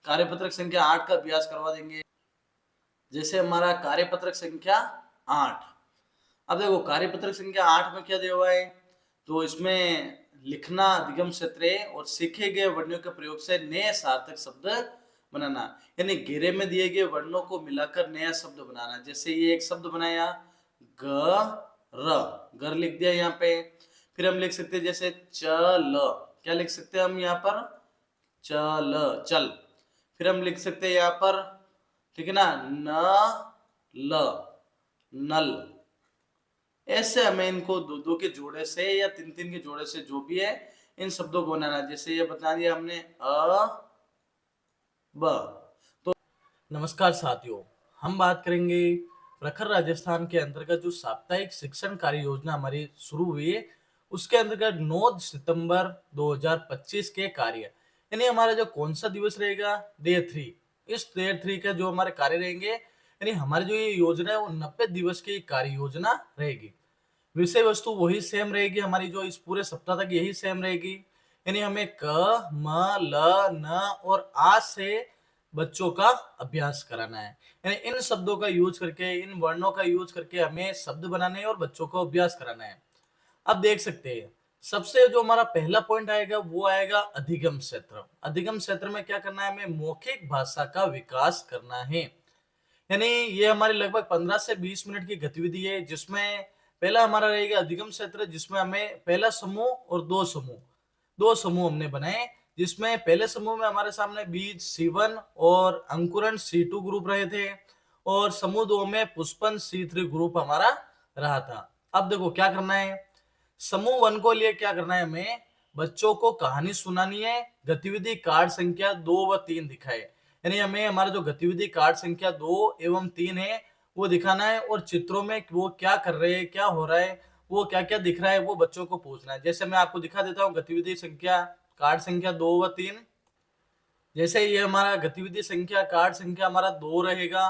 कार्यपत्रक संख्या 8 का अभ्यास करवा देंगे। जैसे हमारा कार्यपत्रक संख्या 8, अब देखो कार्यपत्रक संख्या 8 में क्या दिया हुआ है, तो इसमें लिखना अधिगम क्षेत्र और सीखे गए वर्णों के प्रयोग से नए सार्थक शब्द बनाना, यानी घेरे में दिए गए वर्णों को मिलाकर नया शब्द बनाना। जैसे ये एक शब्द बनाया ग र, घर लिख दिया यहाँ पे। फिर हम लिख सकते हैं जैसे चल, क्या लिख सकते हैं हम यहाँ पर, चल, चल। फिर हम लिख सकते हैं यहाँ पर, ठीक है ना, न ल, नल। ऐसे हमें इनको दो दो के जोड़े से या तीन तीन के जोड़े से जो भी है इन शब्दों को बनाना। जैसे ये बता दिया हमने अ ब। तो नमस्कार साथियों, हम बात करेंगे प्रखर राजस्थान के अंतर्गत जो साप्ताहिक शिक्षण कार्य योजना हमारी शुरू हुई है, उसके अंतर्गत 9 सितंबर 2025 के कार्य, यानी हमारा जो कौन सा दिवस रहेगा, डे 3। इस डे 3 का जो हमारे कार्य रहेंगे, यानी हमारी जो ये योजना है वो 90 दिवस की कार्य योजना रहेगी। विषय वस्तु वही सेम रहेगी हमारी, जो इस पूरे सप्ताह तक यही सेम रहेगी। यानी हमें क, म, ल, न और आ से बच्चों का अभ्यास कराना है। यानी इन शब्दों का यूज करके, इन वर्णों का यूज करके हमें शब्द बनाने हैं और बच्चों को अभ्यास कराना है। अब देख सकते हैं सबसे जो हमारा पहला पॉइंट आएगा वो आएगा अधिगम क्षेत्र। अधिगम क्षेत्र में क्या करना है, हमें मौखिक भाषा का विकास करना है। यानी ये हमारी लगभग 15 से 20 मिनट की गतिविधि है, जिसमें पहला हमारा रहेगा अधिगम क्षेत्र, जिसमें हमें पहला समूह और दो समूह हमने बनाए। जिसमें पहले समूह में हमारे सामने बीज C1 और अंकुरण C2 ग्रुप रहे थे और समूह 2 में पुष्पन C3 ग्रुप हमारा रहा था। अब देखो क्या करना है, समूह 1 को लिए क्या करना है, हमें बच्चों को कहानी सुनानी है। गतिविधि कार्ड संख्या 2 व 3 दिखाए, यानी हमें हमारा जो गतिविधि कार्ड संख्या 2 एवं 3 है वो दिखाना है और चित्रों में वो क्या कर रहे हैं, क्या हो रहा है, वो क्या क्या दिख रहा है, वो बच्चों को पूछना है। जैसे मैं आपको दिखा देता हूँ गतिविधि संख्या कार्ड संख्या 2 व 3। जैसे ये हमारा गतिविधि संख्या कार्ड संख्या हमारा 2 रहेगा।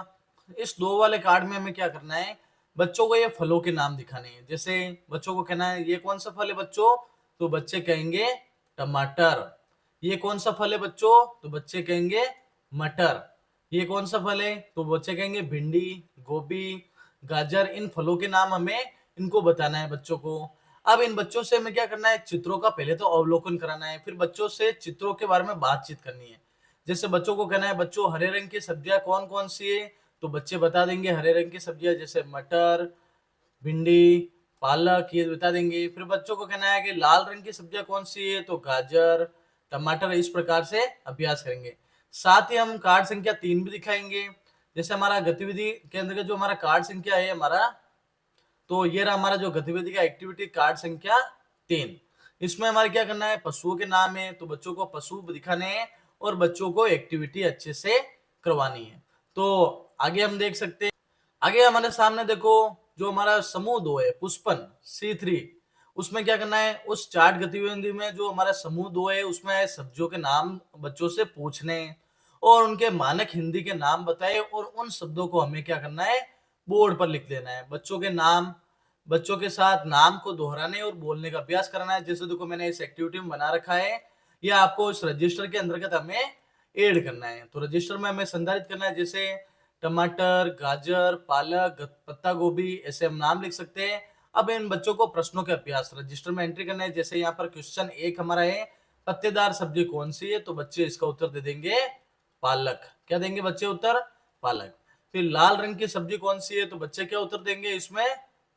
इस 2 वाले कार्ड में हमें क्या करना है, बच्चों को ये फलों के नाम दिखाने हैं। जैसे बच्चों को कहना है ये कौन सा फल है बच्चों, तो बच्चे कहेंगे टमाटर। ये कौन सा फल है बच्चों, तो बच्चे कहेंगे मटर। ये कौन सा फल है, तो बच्चे कहेंगे भिंडी, गोभी। गाजर, इन फलों के नाम हमें इनको बताना है बच्चों को। अब इन बच्चों से हमें क्या करना है, चित्रों का पहले तो अवलोकन कराना है, फिर बच्चों से चित्रों के बारे में बातचीत करनी है। जैसे बच्चों को कहना है, बच्चों हरे रंग की सब्जियां कौन कौन सी है, तो बच्चे बता देंगे हरे रंग की सब्जियां जैसे मटर, भिंडी, पालक, ये बता देंगे। फिर बच्चों को कहना है कि लाल रंग की सब्जियां कौन सी है, तो गाजर, टमाटर, इस प्रकार से अभ्यास करेंगे। साथ ही हम कार्ड संख्या 3 भी दिखाएंगे। जैसे हमारा गतिविधि के अंतर्गत जो हमारा कार्ड संख्या है हमारा, तो ये रहा हमारा जो गतिविधि का एक्टिविटी कार्ड संख्या 3। इसमें हमारे क्या करना है, पशुओं के नाम है, तो बच्चों को पशु दिखाने हैं और बच्चों को एक्टिविटी अच्छे से करवानी है। तो आगे हम देख सकते हैं, आगे हमारे सामने देखो, जो हमारा समूह 2 है, पुष्पन C3, उसमें क्या करना है, उस चार्ट गतिविधि में जो हमारा समूह 2 है उसमें सब्जियों के नाम बच्चों से पूछने हैं और उनके मानक हिंदी के नाम बताए और उन शब्दों को हमें क्या करना है, बोर्ड पर लिख देना है। बच्चों के नाम, बच्चों के साथ नाम को दोहराने और बोलने का अभ्यास कराना है। जैसे देखो मैंने इस एक्टिविटी में बना रखा है, यह आपको इस रजिस्टर के अंतर्गत हमें ऐड करना है। तो रजिस्टर में हमें संधारित करना है, जैसे टमाटर, गाजर, पालक, पत्ता गोभी, ऐसे हम नाम लिख सकते हैं। अब इन बच्चों को प्रश्नों के अभ्यास रजिस्टर में एंट्री करना है। जैसे यहाँ पर क्वेश्चन 1 हमारा है, पत्तेदार सब्जी कौन सी है, तो बच्चे इसका उत्तर दे देंगे पालक। क्या देंगे बच्चे उत्तर, पालक। फिर लाल रंग की सब्जी कौन सी है, तो बच्चे क्या उत्तर देंगे इसमें,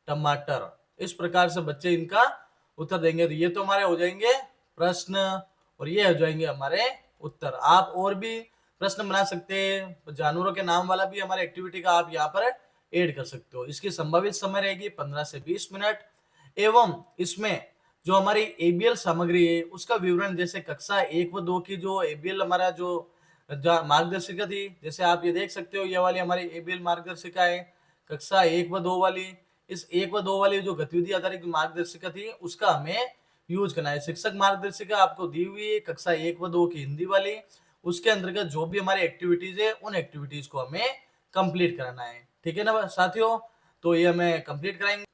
टमाटर। इस प्रकार से बच्चे इनका उत्तर देंगे। तो ये तो हमारे हो जाएंगे प्रश्न और ये हो जाएंगे हमारे उत्तर। आप और भी प्रश्न बना सकते हैं, जानवरों के नाम वाला भी हमारे एक्टिविटी का आप यहाँ पर ऐड कर सकते हो। इसकी संभावित समय रहेगी 15 से 20 मिनट एवं इसमें जो हमारी एबीएल सामग्री है उसका विवरण, जैसे कक्षा 1 व 2 की जो एबीएल हमारा जो मार्गदर्शिका थी, जैसे आप ये देख सकते हो, ये वाली हमारी एबीएल मार्गदर्शिका है कक्षा 1 व 2 वाली। इस 1 व 2 वाली जो गतिविधि आधारित मार्गदर्शिका थी उसका हमें यूज करना है। शिक्षक मार्गदर्शिका आपको दी हुई है कक्षा 1 व 2 की हिंदी वाली, उसके अंतर्गत जो भी हमारी एक्टिविटीज है उन एक्टिविटीज को हमें कंप्लीट कराना है। ठीक है ना साथियों, तो ये हमें कंप्लीट कराएंगे।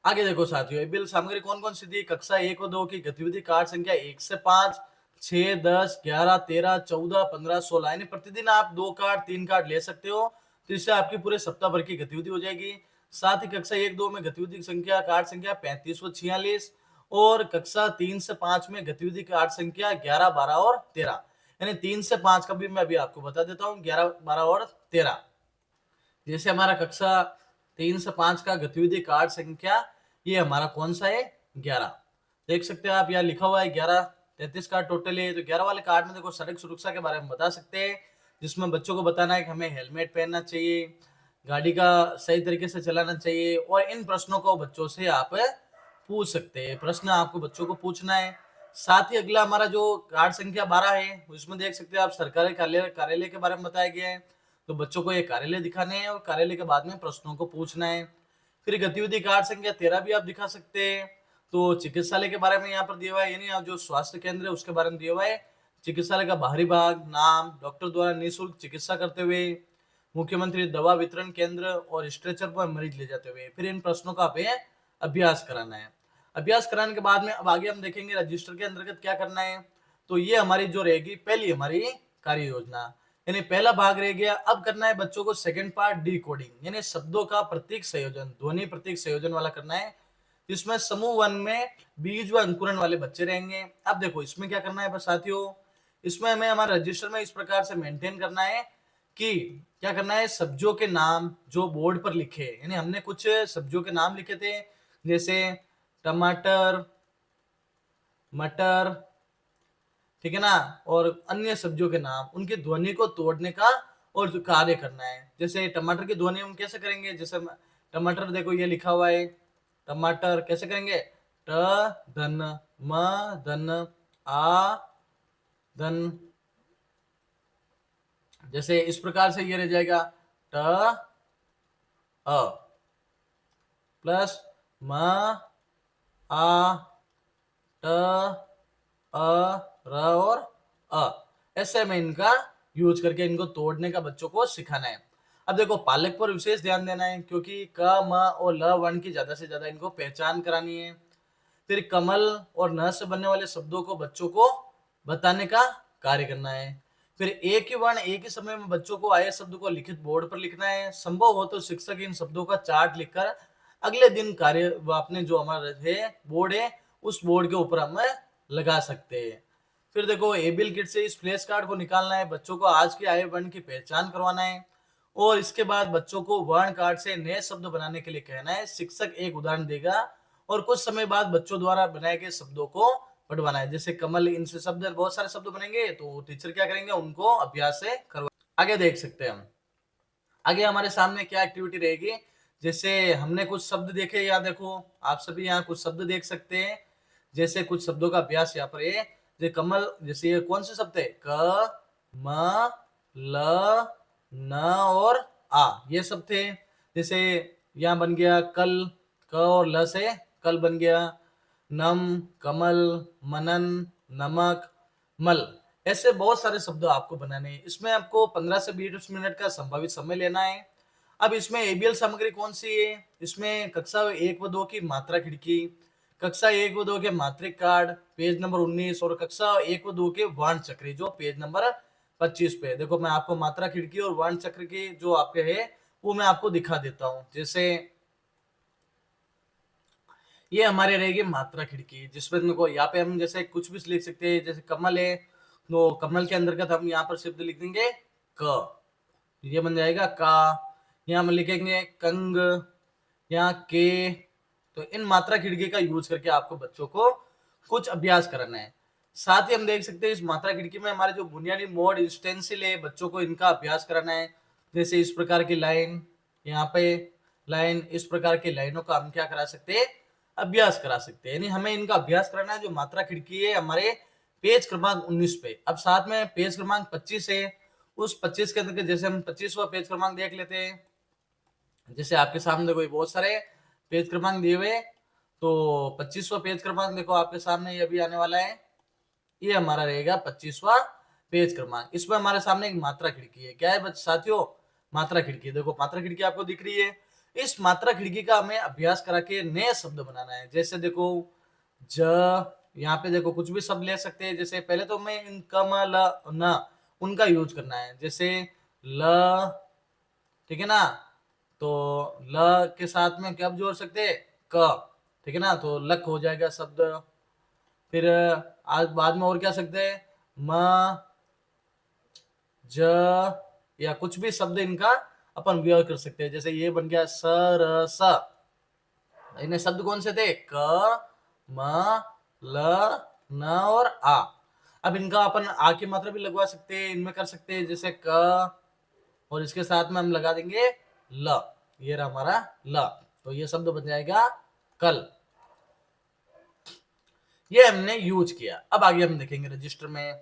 आगे देखो साथियों, एबीएल सामग्री कौन कौन सी दी, कक्षा 1 व 2 की गतिविधि कार्ड संख्या 1 से 5, 6, 10, 11, 13, 14, 15, 16, यानी प्रतिदिन आप 2 कार्ड 3 कार्ड ले सकते हो, तो इससे आपकी पूरे सप्ताह भर की गतिविधि हो जाएगी। साथ ही कक्षा 1-2 में गतिविधि संख्या कार्ड संख्या 35 व 46 और कक्षा 3 से 5 में गतिविधि कार्ड संख्या 11, 12 और 13, यानी 3 से 5 का भी मैं अभी आपको बता देता हूँ, 11, 12 और 13। जैसे हमारा कक्षा 3 से 5 का गतिविधि कार्ड संख्या ये हमारा कौन सा है, 11। देख सकते हैं आप, यहाँ लिखा हुआ है 11, 33 कार्ड टोटल है। तो 11 वाले कार्ड में देखो सड़क सुरक्षा के बारे में बता सकते हैं, जिसमें बच्चों को बताना है कि हमें हेलमेट पहनना चाहिए, गाड़ी का सही तरीके से चलाना चाहिए, और इन प्रश्नों को बच्चों से आप पूछ सकते हैं। प्रश्न आपको बच्चों को पूछना है। साथ ही अगला हमारा जो कार्ड संख्या 12 है उसमें देख सकते हैं आप, सरकारी कार्यालय के बारे में बताया गया है। तो बच्चों को ये कार्यालय दिखाने हैं और कार्यालय के बाद में प्रश्नों को पूछना है। फिर गतिविधि कार्ड संख्या 13 भी आप दिखा सकते हैं। तो चिकित्सालय के बारे में यहाँ पर दिया हुआ है, यानी जो स्वास्थ्य केंद्र है उसके बारे में दिया हुआ है। चिकित्सालय का बाहरी भाग, नाम, डॉक्टर द्वारा निःशुल्क चिकित्सा करते हुए, मुख्यमंत्री दवा वितरण केंद्र और स्ट्रेचर पर मरीज ले जाते हुए। फिर इन प्रश्नों का हमें अभ्यास कराना है। अभ्यास कराने के बाद में अब आगे हम देखेंगे रजिस्टर के अंतर्गत क्या करना है। तो ये हमारी जो रहेगी पहली हमारी कार्य योजना, यानी पहला भाग रह गया। अब करना है बच्चों को सेकंड पार्ट, डी कोडिंग, यानी शब्दों का प्रतीक संयोजन, ध्वनि प्रतीक संयोजन वाला करना है। इसमें समूह 1 में बीज व अंकुरण वाले बच्चे रहेंगे। अब देखो इसमें क्या करना है बस साथियों, इसमें हमें हमारे रजिस्टर में इस प्रकार से मेंटेन करना है कि क्या करना है, सब्जियों के नाम जो बोर्ड पर लिखे, यानी हमने कुछ सब्जियों के नाम लिखे थे जैसे टमाटर, मटर, ठीक है ना, और अन्य सब्जियों के नाम, उनकी ध्वनि को तोड़ने का और जो कार्य करना है। जैसे टमाटर की ध्वनि हम कैसे करेंगे, जैसे टमाटर देखो ये लिखा हुआ है, टमाटर कैसे करेंगे, ट धन म धन आ धन, जैसे इस प्रकार से ये रह जाएगा, ट अ प्लस म आ ट अ र और अ, ऐसे में इनका यूज करके इनको तोड़ने का बच्चों को सिखाना है। अब देखो पालक पर विशेष ध्यान देना है, क्योंकि क म और ल वर्ण की ज्यादा से ज्यादा इनको पहचान करानी है। फिर कमल और न से बनने वाले शब्दों को बच्चों को बताने का कार्य करना है। फिर एक ही वर्ण एक ही समय में बच्चों को आए शब्द को लिखित बोर्ड पर लिखना है। संभव हो तो शिक्षक इन शब्दों का चार्ट लिखकर अगले दिन कार्य अपने जो हमारा है बोर्ड है उस बोर्ड के ऊपर हम लगा सकते हैं। फिर देखो एबिल किट से इस फ्लैश कार्ड को निकालना है, बच्चों को आज के आए वर्ण की पहचान करवाना है और इसके बाद बच्चों को वर्ण कार्ड से नए शब्द बनाने के लिए कहना है। शिक्षक एक उदाहरण देगा और कुछ समय बाद बच्चों द्वारा बनाए गए शब्दों को पढ़वाना है। जैसे कमल, इनसे शब्द बहुत सारे शब्द बनेंगे तो टीचर क्या करेंगे, उनको अभ्यास से करवा। आगे देख सकते हैं हम, आगे हमारे सामने क्या एक्टिविटी रहेगी। जैसे हमने कुछ शब्द देखे, या देखो आप सभी यहाँ कुछ शब्द देख सकते हैं। जैसे कुछ शब्दों का अभ्यास यहाँ पर है। जैसे कमल, जैसे ये कौन से शब्द है, क म ल न और आ, ये शब्द थे। जैसे यहाँ बन गया कल, क और ल से कल बन गया। नम, कमल, मनन, नमक, मल, ऐसे बहुत सारे शब्द आपको बनाने हैं। इसमें आपको 15 से 20 मिनट का संभावित समय लेना है। अब इसमें एबीएल सामग्री कौन सी है, इसमें कक्षा 1 व 2 की मात्रा खिड़की, कक्षा 1 व 2 के मात्रिक कार्ड पेज नंबर 19 और कक्षा 1 व 2 के वर्ण चक्र जो पेज नंबर 25 पे। देखो मैं आपको मात्रा खिड़की और वर्ण चक्र की जो आपके है वो मैं आपको दिखा देता हूँ। जैसे ये हमारे रहेगी मात्रा खिड़की, जिसमें देखो यहाँ पे हम जैसे कुछ भी लिख सकते हैं। जैसे कमल है तो कमल के अंतर्गत हम यहाँ पर शब्द लिख देंगे क, ये बन जाएगा का। यहाँ हम लिखेंगे कंग, यहाँ के। तो इन मात्रा खिड़की का यूज करके आपको बच्चों को कुछ अभ्यास करना है। साथ ही हम देख सकते हैं इस मात्रा खिड़की में हमारे जो बुनियादी मोड इंस्टेंसिल है बच्चों को इनका अभ्यास कराना है। जैसे इस प्रकार की लाइन, यहाँ पे लाइन, इस प्रकार की लाइनों का हम क्या करा सकते हैं, अभ्यास करा सकते हैं। यानी हमें इनका अभ्यास कराना है। जो मात्रा खिड़की है हमारे पेज क्रमांक 19 पे। अब साथ में पेज क्रमांक 25 है, उस 25 के अंदर जैसे हम 25वां पेज क्रमांक देख लेते हैं। जैसे आपके सामने कोई बहुत सारे पेज क्रमांक दिए हुए, तो 25वां पेज क्रमांक देखो आपके सामने ये भी आने वाला है। ये हमारा रहेगा 25वां पेज क्रमांक। इसमें हमारे सामने एक मात्रा खिड़की है। क्या है साथियों, मात्रा खिड़की। देखो मात्रा खिड़की आपको दिख रही है। इस मात्रा खिड़की का हमें अभ्यास करा के नए शब्द बनाना है। जैसे देखो ज, यहाँ पे देखो कुछ भी शब्द ले सकते हैं। जैसे पहले तो हमें इन कम ल न उनका यूज करना है। जैसे ल, ठीक है ना, तो ल के साथ में क्या जोड़ सकते हैं, क, ठीक है ना, तो लक हो जाएगा शब्द। फिर आज बाद में और क्या सकते हैं, म, ज, या कुछ भी शब्द इनका अपन व्यवहार कर सकते हैं। जैसे ये बन गया स र स। इन्हें शब्द कौन से थे, क, म, ल, न और आ। अब इनका अपन आ की मात्रा भी लगवा सकते हैं, इनमें कर सकते हैं। जैसे क और इसके साथ में हम लगा देंगे ल, ये रहा हमारा ल, तो ये शब्द बन जाएगा कल। ये हमने यूज किया। अब आगे हम देखेंगे रजिस्टर में।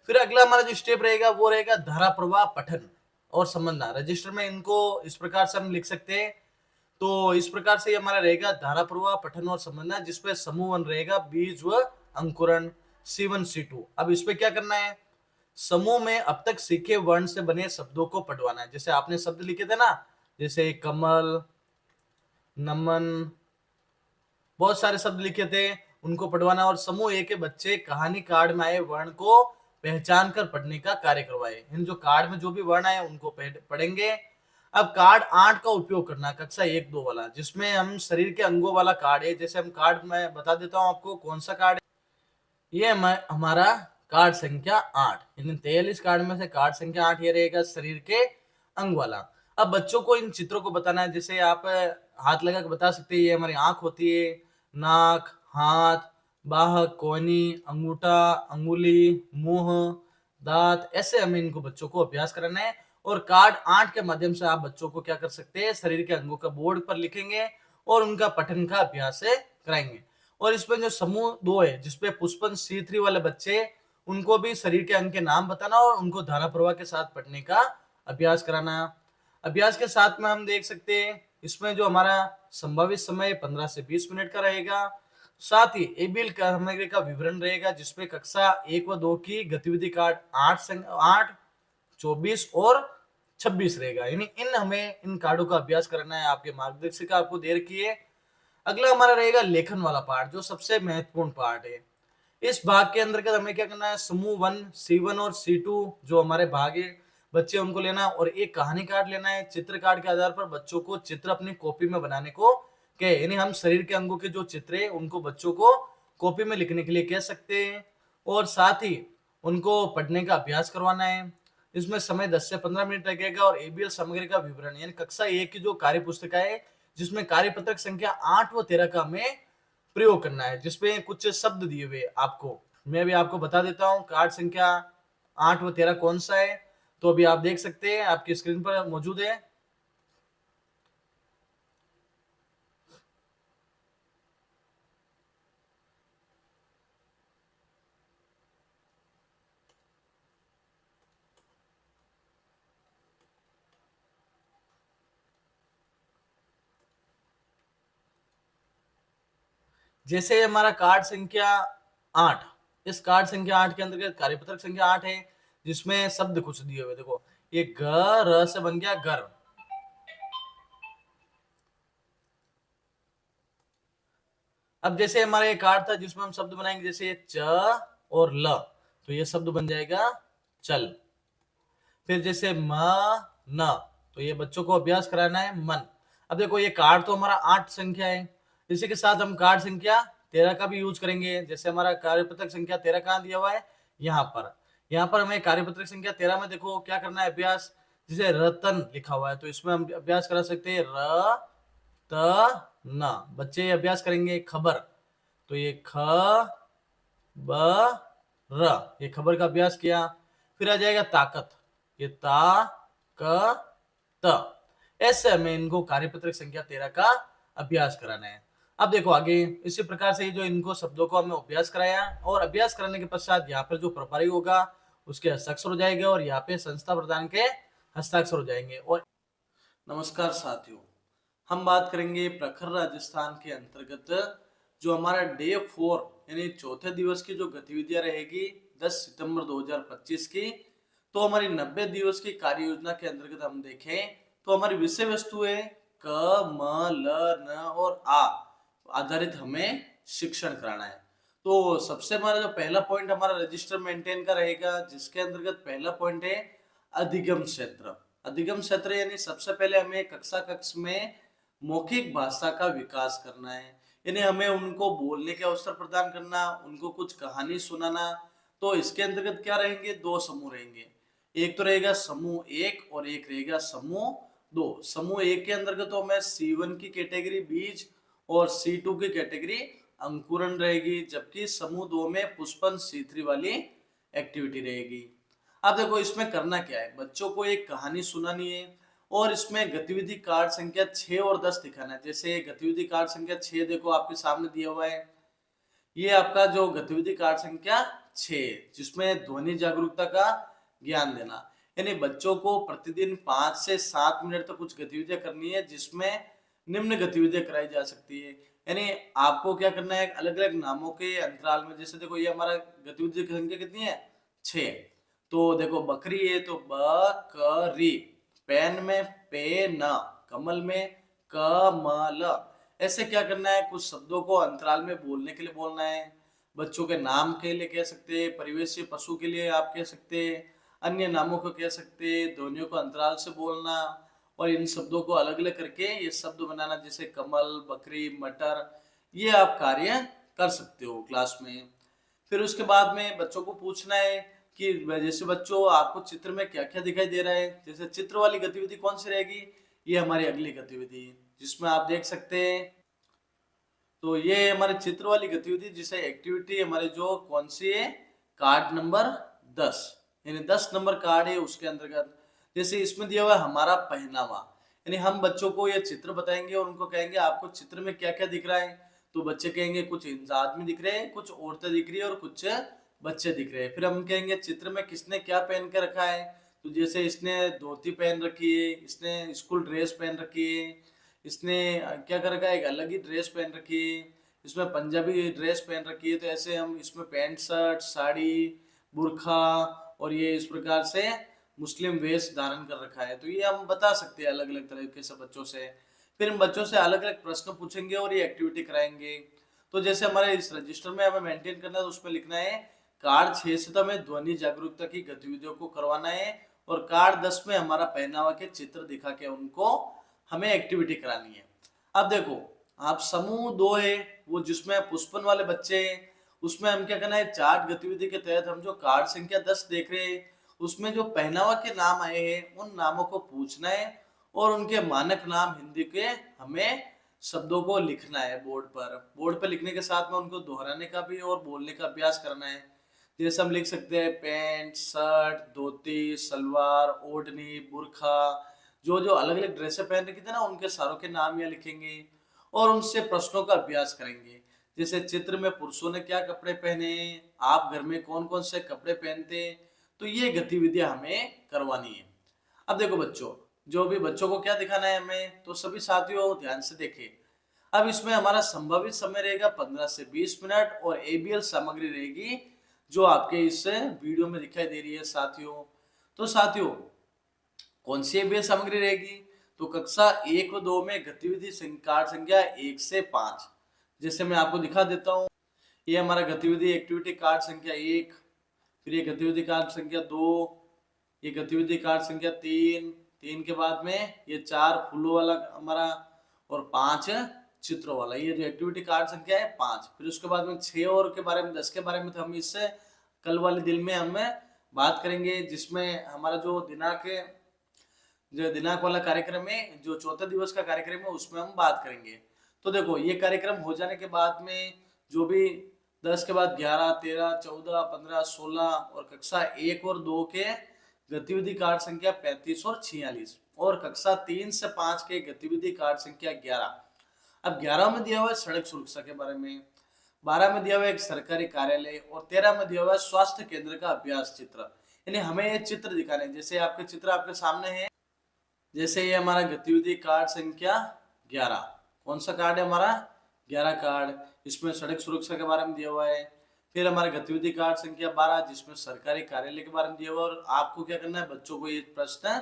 फिर अगला हमारा जो स्टेप रहेगा वो रहेगा धारा प्रवाह पठन और समझना। रजिस्टर में इनको इस प्रकार से हम लिख सकते हैं। तो इस प्रकार से हमारा रहेगा धारा प्रवाह पठन और समझना, जिसपे समूह 1 रहेगा बीज व अंकुरण C1 C2। अब इस पे क्या करना है, समूह में अब तक सीखे वर्ण से बने शब्दों को पढ़वाना है। जैसे आपने शब्द लिखे थे ना, जैसे कमल, नमन, बहुत सारे शब्द लिखे थे, उनको पढ़वाना। और समूह ए के बच्चे कहानी कार्ड में आए वर्ण को पहचान कर पढ़ने का कार्य करवाए। इन जो कार्ड में जो भी वर्ण आए उनको पढ़ेंगे। अब कार्ड 8 का उपयोग करना, कक्षा 1-2 वाला, जिसमें हम शरीर के अंगों वाला कार्ड है। जैसे हम कार्ड में बता देता हूँ आपको कौन सा कार्ड है। ये हमारा कार्ड संख्या 8, यानी 43 कार्ड में से कार्ड संख्या 8 ये रहेगा शरीर के अंग वाला। अब बच्चों को इन चित्रों को बताना है। जैसे आप हाथ लगा के बता सकते हैं, ये हमारी आंख होती है, नाक, हाथ, बाह, कोहनी, अंगूठा, अंगुली, मुंह, दांत, ऐसे हमें इनको बच्चों को अभ्यास कराना है। और कार्ड 8 के माध्यम से आप बच्चों को क्या कर सकते हैं, शरीर के अंगों का बोर्ड पर लिखेंगे और उनका पठन का अभ्यास कराएंगे। और इसमें जो समूह 2 है, जिसपे पुष्पन C3 वाले बच्चे, उनको भी शरीर के अंग के नाम बताना और उनको धारा प्रवाह के साथ पढ़ने का अभ्यास कराना। अभ्यास के साथ में हम देख सकते हैं इसमें जो हमारा संभावित समय 15 से 20 मिनट का रहेगा। साथ ही एबीएल सामग्री का विवरण रहेगा, जिसपे कक्षा 1 व 2 की गतिविधि कार्ड 8, 24 और 26 रहेगा। यानी हमें इन कार्डों का अभ्यास करना है। आपके मार्गदर्शिका आपको दे रखी है। अगला हमारा रहेगा लेखन वाला पार्ट, जो सबसे महत्वपूर्ण पार्ट है। इस भाग के अंतर्गत हमें क्या करना है, समूह 1 C1 और C2 जो हमारे भाग है बच्चे उनको लेना और एक कहानी कार्ड लेना है। चित्र कार्ड के आधार पर बच्चों को चित्र अपनी कॉपी में बनाने को कहे, यानी हम शरीर के अंगों के जो चित्र है उनको बच्चों को कॉपी में लिखने के लिए कह सकते हैं और साथ ही उनको पढ़ने का अभ्यास करवाना है। इसमें समय 10 से 15 मिनट लगेगा और एबीएल सामग्री का विवरण यानी कक्षा 1 की जो कार्य पुस्तिका है जिसमें कार्यपत्रक संख्या 8 व 13 का हमें प्रयोग करना है, जिसमें कुछ शब्द दिए हुए आपको। मैं भी आपको बता देता हूँ कार्ड संख्या 8 व 13 कौन सा है। तो अभी आप देख सकते हैं आपकी स्क्रीन पर मौजूद है। जैसे हमारा कार्ड संख्या 8, इस कार्ड संख्या 8 के अंतर्गत कार्यपत्रक संख्या 8 है जिसमें शब्द कुछ दिए हुए। देखो ये ग र से बन गया घर। अब जैसे हमारा ये कार्ड था जिसमें हम शब्द बनाएंगे जैसे च और ल, तो ये शब्द बन जाएगा चल। फिर जैसे म न, तो ये बच्चों को अभ्यास कराना है मन। अब देखो ये कार्ड तो हमारा 8 संख्या है, इसी के साथ हम कार्ड संख्या 13 का भी यूज करेंगे। जैसे हमारा कार्यपत्रक संख्या 13 कहाँ दिया हुआ है, यहाँ पर हमें कार्यपत्रक संख्या 13 में देखो क्या करना है अभ्यास। जैसे रतन लिखा हुआ है तो इसमें हम अभ्यास करा सकते हैं र त न। बच्चे अभ्यास करेंगे खबर, तो ये ख ब र, ये खबर का अभ्यास किया। फिर आ जाएगा ताकत, ये ता क त। ऐसे हमें इनको कार्यपत्रक संख्या 13 का अभ्यास कराना है। अब देखो आगे इसी प्रकार से जो इनको शब्दों को हमें अभ्यास कराया और अभ्यास कराने के पश्चात यहाँ पर जो प्रभारी होगा उसके हस्ताक्षर हो जाएंगे और यहाँ पे संस्था प्रधान के हस्ताक्षर हो जाएंगे। और नमस्कार साथियों, हम बात करेंगे प्रखर राजस्थान के अंतर्गत जो हमारा डे 4 यानी चौथे दिवस की जो गतिविधियां रहेगी 10 सितंबर 2025 की। तो हमारी 90 दिवस की कार्य योजना के अंतर्गत हम देखें तो हमारी विषय वस्तु है क म ल न और आ आधारित हमें शिक्षण कराना है। तो सबसे हमारा जो पहला पॉइंट हमारा रजिस्टर मेंटेन का रहेगा जिसके अंतर्गत पहला पॉइंट है अधिगम क्षेत्र। अधिगम क्षेत्र यानी सबसे पहले हमें कक्षा कक्ष में मौखिक भाषा का विकास करना है, यानी हमें उनको बोलने के अवसर प्रदान करना, उनको कुछ कहानी सुनाना। तो इसके अंतर्गत क्या रहेंगे, दो समूह रहेंगे, एक तो रहेगा समूह 1 और एक रहेगा समूह 2। समूह 1 के अंतर्गत तो हमें C1 की कैटेगरी बीज और C2 की कैटेगरी अंकुरण रहेगी, जबकि समूह 2 में पुष्पन C3 वाली एक्टिविटी रहेगी। अब देखो इसमें करना क्या है, बच्चों को एक कहानी सुनानी है और इसमें गतिविधि कार्ड संख्या 6 और 10 दिखाना है। जैसे गतिविधि कार्ड संख्या 6 देखो आपके सामने दिया हुआ है, ये आपका जो गतिविधि कार्ड संख्या 6 जिसमें ध्वनि जागरूकता का ज्ञान देना, यानी बच्चों को प्रतिदिन 5 से 7 मिनट तक कुछ गतिविधियां करनी है जिसमें निम्न गतिविधियां कराई जा सकती है। यानी आपको क्या करना है, अलग अलग नामों के अंतराल में, जैसे देखो ये हमारा गतिविधि की संख्या कितनी है 6। तो देखो बकरी है तो बकरी, पेन में पे न, कमल में कमल। ऐसे क्या करना है, कुछ शब्दों को अंतराल में बोलने के लिए बोलना है। बच्चों के नाम के लिए कह सकते हैं, परिवेशी पशु के लिए आप कह सकते हैं, अन्य नामों को कह सकते हैं, ध्वनियों को अंतराल से बोलना और इन शब्दों को अलग अलग करके ये शब्द बनाना, जैसे कमल, बकरी, मटर। ये आप कार्य कर सकते हो क्लास में। फिर उसके बाद में बच्चों को पूछना है कि जैसे बच्चों आपको चित्र में क्या क्या दिखाई दे रहा है। जैसे चित्र वाली गतिविधि कौन सी रहेगी, ये हमारी अगली गतिविधि जिसमें आप देख सकते हैं। तो ये हमारे चित्र वाली गतिविधि जिसे एक्टिविटी हमारे जो कौन सी है, कार्ड नंबर 10, यानी 10 नंबर कार्ड है उसके अंतर्गत। जैसे इसमें दिया हुआ है हमारा पहनावा, यानी हम बच्चों को ये चित्र बताएंगे और उनको कहेंगे आपको चित्र में क्या क्या दिख रहा है। तो बच्चे कहेंगे कुछ आदमी दिख रहे हैं, कुछ औरतें दिख रही है और कुछ बच्चे दिख रहे हैं। फिर हम कहेंगे चित्र में किसने क्या पहन के रखा है। तो जैसे इसने धोती पहन रखी है, इसने स्कूल ड्रेस पहन रखी है, इसने क्या कर रखा है, एक अलग ही ड्रेस पहन रखी है, इसमें पंजाबी ड्रेस पहन रखी है। तो ऐसे हम इसमें पैंट शर्ट, साड़ी, बुरखा और ये इस प्रकार से मुस्लिम वेश धारण कर रखा है। तो ये हम बता सकते हैं अलग अलग तरीके से बच्चों से। फिर हम बच्चों से अलग अलग प्रश्न पूछेंगे और ये एक्टिविटी कराएंगे। तो जैसे हमारे इस रजिस्टर में हमें मेंटेन करना है, तो उसमें लिखना है कार्ड 6 में ध्वनि जागरूकता की गतिविधियों को करवाना है, और कार्ड 10 में हमारा पहनावा के चित्र दिखा के उनको हमें एक्टिविटी करानी है। अब देखो, आप समूह 2 है, वो जिसमें पुष्पन वाले बच्चे हैं, उसमें हम क्या करना है, चार्ट गतिविधि के तहत हम जो कार्ड संख्या 10 देख रहे हैं, उसमें जो पहनावा के नाम आए हैं उन नामों को पूछना है, और उनके मानक नाम हिंदी के हमें शब्दों को लिखना है बोर्ड पर लिखने के साथ में उनको दोहराने का भी और बोलने का अभ्यास करना है। जैसे हम लिख सकते हैं पैंट, शर्ट, धोती, सलवार, ओढ़नी, बुर्खा, जो जो अलग अलग ड्रेसें पहन रखी थी ना, उनके सारों के नाम यहाँ लिखेंगे और उनसे प्रश्नों का अभ्यास करेंगे। जैसे चित्र में पुरुषों ने क्या कपड़े पहने, आप घर में कौन कौन से कपड़े पहनते, तो ये गतिविधियां हमें करवानी है। अब देखो बच्चों, जो भी बच्चों को क्या दिखाना है हमें, तो सभी साथियों ध्यान से देखें। अब इसमें हमारा संभावित समय रहेगा 15 से 20 मिनट, और एबीएल सामग्री रहेगी जो आपके इस वीडियो में दिखाई दे रही है साथियों। तो साथियों, कौन सी एबीएल सामग्री रहेगी, तो कक्षा 1 व 2 में गतिविधि कार्ड संख्या 1 से 5। जैसे मैं आपको दिखा देता हूँ, ये हमारा गतिविधि एक्टिविटी कार्ड संख्या 1, फिर ये गतिविधि कार्ड संख्या 2, ये गतिविधि कार्ड संख्या 3, 3 के बाद में ये 4 फूलों वाला हमारा, और 5 चित्रों वाला, ये जो एक्टिविटी कार्ड संख्या है 5। फिर उसके बाद में 6 और के बारे में, 10 के बारे में तो हम इससे कल वाले दिन में हमें बात करेंगे, जिसमें हमारा जो दिनांक वाला कार्यक्रम है, जो चौथे दिवस का कार्यक्रम है, उसमें हम बात करेंगे। तो देखो, ये कार्यक्रम हो जाने के बाद में जो भी 10 के बाद 11, 13, 14, 15, 16 और कक्षा 1 और 2 के गतिविधि कार्ड संख्या 35 और 46, और कक्षा 3 से 5 के गतिविधि कार्ड संख्या 11। अब 11 में दिया हुआ है सड़क सुरक्षा के बारे में, 12 में दिया हुआ है एक सरकारी कार्यालय, और 13 में दिया हुआ है स्वास्थ्य केंद्र का अभ्यास चित्र। यानी हमें ये चित्र दिखाने हैं। जैसे आपके चित्र आपके सामने है, जैसे ये हमारा गतिविधि कार्ड संख्या 11, कौन सा कार्ड है हमारा, 11 कार्ड, इसमें सड़क सुरक्षा के बारे में दिया हुआ है। फिर हमारा गतिविधि कार्ड संख्या 12, जिसमें सरकारी कार्यालय के बारे में दिया हुआ है, और आपको क्या करना है, बच्चों को ये प्रश्न